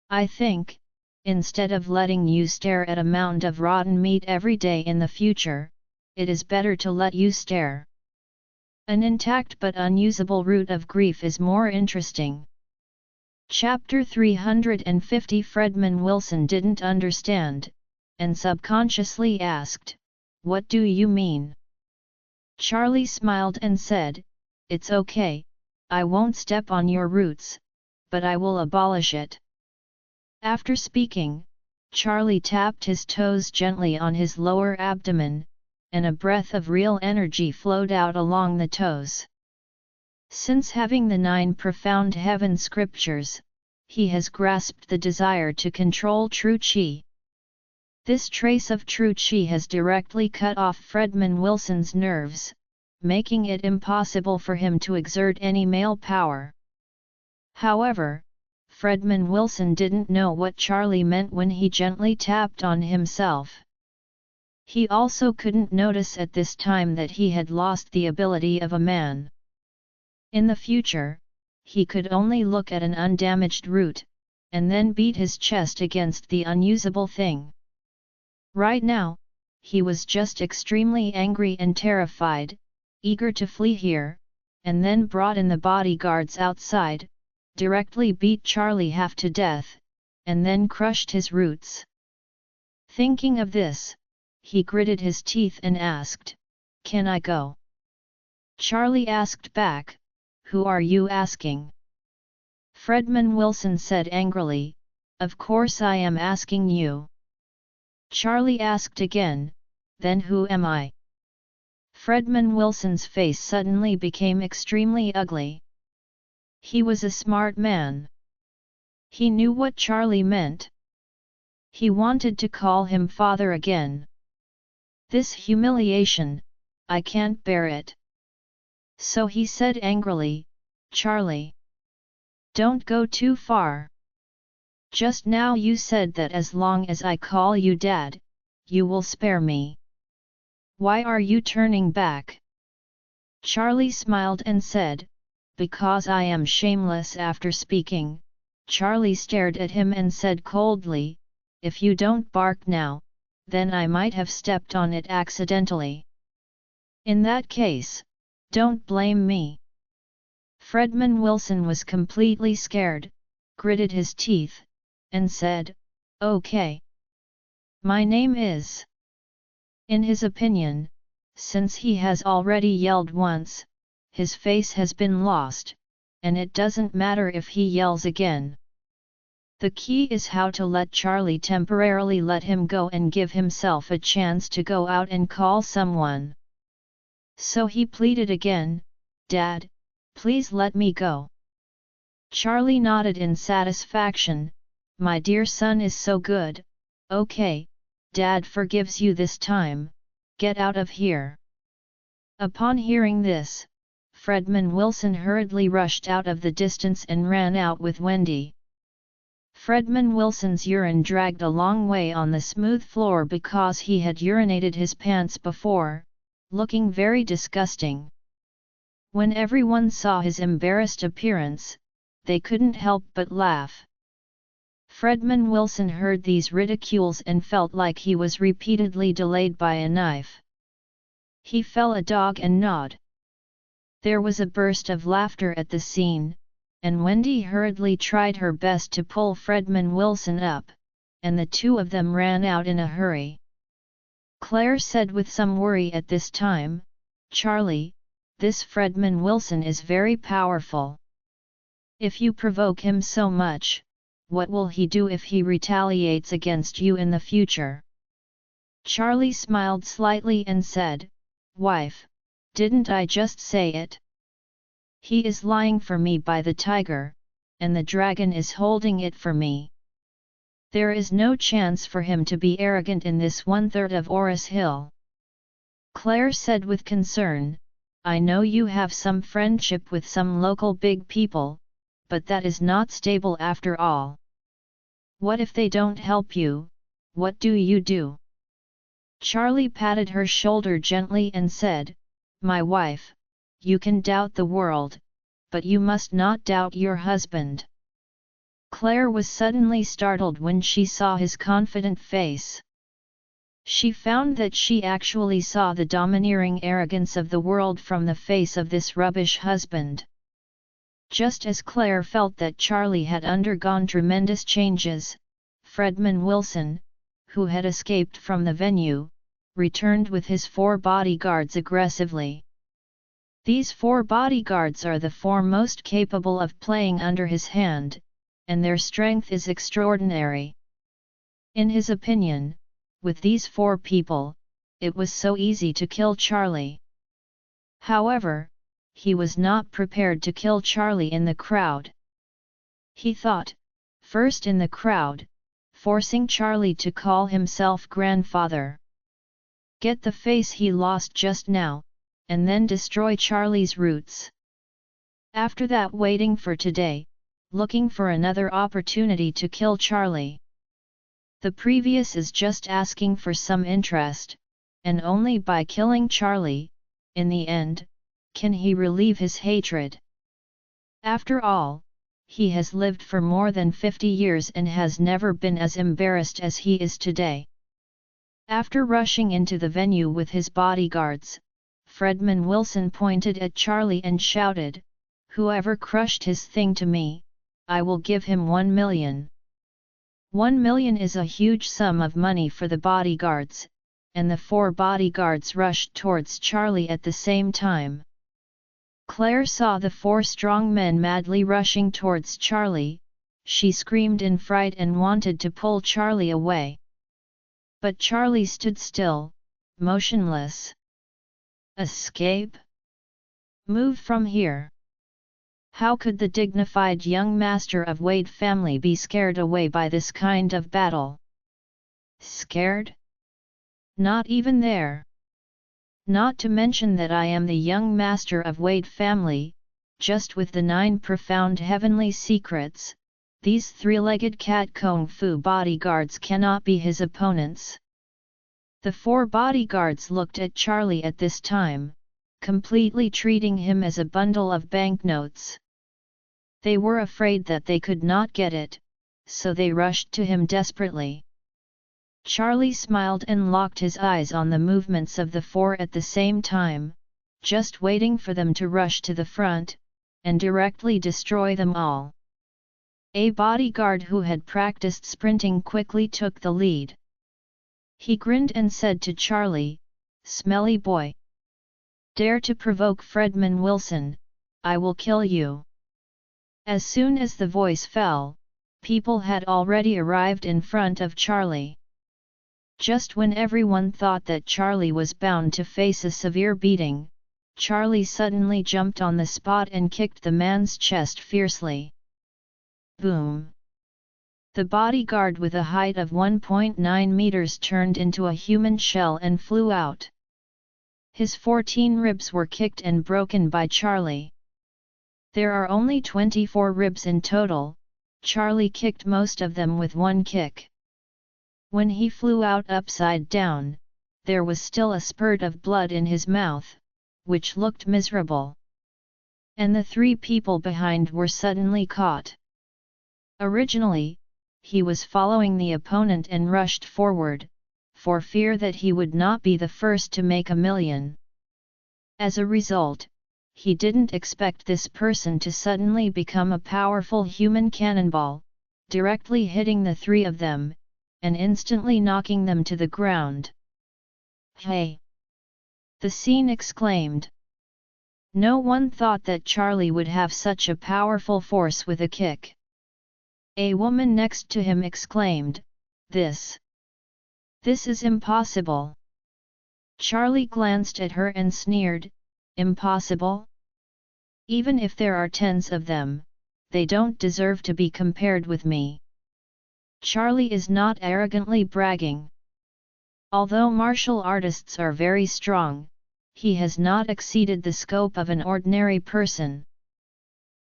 I think, instead of letting you stare at a mound of rotten meat every day in the future, it is better to let you stare. An intact but unusable root of grief is more interesting." Chapter 350. Fredman Willson didn't understand, and subconsciously asked, "What do you mean?" Charlie smiled and said, "It's okay, I won't step on your roots, but I will abolish it." After speaking, Charlie tapped his toes gently on his lower abdomen, and a breath of real energy flowed out along the toes. Since having the 9 profound heaven scriptures, he has grasped the desire to control true chi. This trace of true chi has directly cut off Fredman Willson's nerves, making it impossible for him to exert any male power. However, Fredman Willson didn't know what Charlie meant when he gently tapped on himself. He also couldn't notice at this time that he had lost the ability of a man. In the future, he could only look at an undamaged root, and then beat his chest against the unusable thing. Right now, he was just extremely angry and terrified, eager to flee here, and then brought in the bodyguards outside, directly beat Charlie half to death, and then crushed his roots. Thinking of this, he gritted his teeth and asked, "Can I go?" Charlie asked back, "Who are you asking?" Fredman Willson said angrily, "Of course I am asking you." Charlie asked again, "Then who am I?" Fredman Willson's face suddenly became extremely ugly. He was a smart man. He knew what Charlie meant. He wanted to call him father again. "This humiliation, I can't bear it." So he said angrily, "Charlie, don't go too far. Just now you said that as long as I call you Dad, you will spare me. Why are you turning back?" Charlie smiled and said, "Because I am shameless." After speaking, Charlie stared at him and said coldly, "If you don't bark now, then I might have stepped on it accidentally. In that case, don't blame me." Fredman Willson was completely scared, gritted his teeth, and said, "Okay. My name is." In his opinion, since he has already yelled once, his face has been lost, and it doesn't matter if he yells again. The key is how to let Charlie temporarily let him go and give himself a chance to go out and call someone. So he pleaded again, "Dad, please let me go." Charlie nodded in satisfaction, "My dear son is so good. Okay, Dad forgives you this time, get out of here." Upon hearing this, Fredman Willson hurriedly rushed out of the distance and ran out with Wendy. Fredman Willson's urine dragged a long way on the smooth floor because he had urinated his pants before, looking very disgusting. When everyone saw his embarrassed appearance, they couldn't help but laugh. Fredman Willson heard these ridicules and felt like he was repeatedly delayed by a knife. He fell a dog and gnawed. There was a burst of laughter at the scene, and Wendy hurriedly tried her best to pull Fredman Willson up, and the two of them ran out in a hurry. Claire said with some worry at this time, "Charlie, this Fredman Willson is very powerful. If you provoke him so much, what will he do if he retaliates against you in the future?" Charlie smiled slightly and said, "Wife, didn't I just say it? He is lying for me by the tiger, and the dragon is holding it for me. There is no chance for him to be arrogant in this 1/3 of Oris Hill." Claire said with concern, "I know you have some friendship with some local big people, but that is not stable after all. What if they don't help you, what do you do?" Charlie patted her shoulder gently and said, "My wife, you can doubt the world, but you must not doubt your husband." Claire was suddenly startled when she saw his confident face. She found that she actually saw the domineering arrogance of the world from the face of this rubbish husband. Just as Claire felt that Charlie had undergone tremendous changes, Fredman Willson, who had escaped from the venue, returned with his 4 bodyguards aggressively. These 4 bodyguards are the 4 most capable of playing under his hand, and their strength is extraordinary. In his opinion, with these 4 people, it was so easy to kill Charlie. However, he was not prepared to kill Charlie in the crowd. He thought, first in the crowd, forcing Charlie to call himself grandfather. Get the face he lost just now, and then destroy Charlie's roots. After that, waiting for today, looking for another opportunity to kill Charlie. The previous is just asking for some interest, and only by killing Charlie, in the end, can he relieve his hatred. After all, he has lived for more than 50 years and has never been as embarrassed as he is today. After rushing into the venue with his bodyguards, Fredman Willson pointed at Charlie and shouted, "Whoever crushed his thing to me, I will give him 1 million. 1 million is a huge sum of money for the bodyguards, and the 4 bodyguards rushed towards Charlie at the same time. Claire saw the 4 strong men madly rushing towards Charlie. She screamed in fright and wanted to pull Charlie away. But Charlie stood still, motionless. Escape? Move from here. How could the dignified young master of Wade family be scared away by this kind of battle? Scared? Not even there. Not to mention that I am the young master of Wade family, just with the 9 profound heavenly secrets, these 3-legged cat kung fu bodyguards cannot be his opponents." The 4 bodyguards looked at Charlie at this time, completely treating him as a bundle of banknotes. They were afraid that they could not get it, so they rushed to him desperately. Charlie smiled and locked his eyes on the movements of the 4 at the same time, just waiting for them to rush to the front, and directly destroy them all. A bodyguard who had practiced sprinting quickly took the lead. He grinned and said to Charlie, "Smelly boy. Dare to provoke Fredman Willson, I will kill you." As soon as the voice fell, people had already arrived in front of Charlie. Just when everyone thought that Charlie was bound to face a severe beating, Charlie suddenly jumped on the spot and kicked the man's chest fiercely. Boom! The bodyguard with a height of 1.9 meters turned into a human shell and flew out. His 14 ribs were kicked and broken by Charlie. There are only 24 ribs in total. Charlie kicked most of them with 1 kick. When he flew out upside down, there was still a spurt of blood in his mouth, which looked miserable. And the 3 people behind were suddenly caught. Originally, he was following the opponent and rushed forward, for fear that he would not be the first to make 1 million. As a result, he didn't expect this person to suddenly become a powerful human cannonball, directly hitting the 3 of them, and instantly knocking them to the ground. Hey! The scene exclaimed. No one thought that Charlie would have such a powerful force with a kick. A woman next to him exclaimed, This is impossible. Charlie glanced at her and sneered, Impossible? Even if there are 10s of them, they don't deserve to be compared with me. Charlie is not arrogantly bragging. Although martial artists are very strong, he has not exceeded the scope of an ordinary person.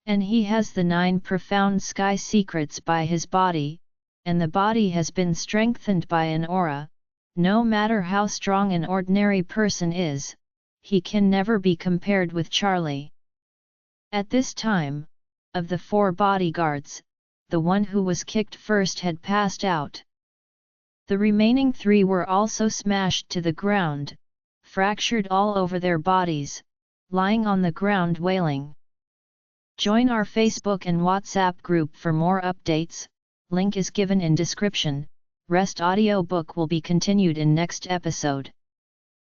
And he has the 9 profound sky secrets by his body, and the body has been strengthened by an aura. No matter how strong an ordinary person is, he can never be compared with Charlie. At this time, of the 4 bodyguards, the one who was kicked first had passed out. The remaining 3 were also smashed to the ground, fractured all over their bodies, lying on the ground wailing. Join our Facebook and WhatsApp group for more updates, link is given in description. Rest audiobook will be continued in next episode.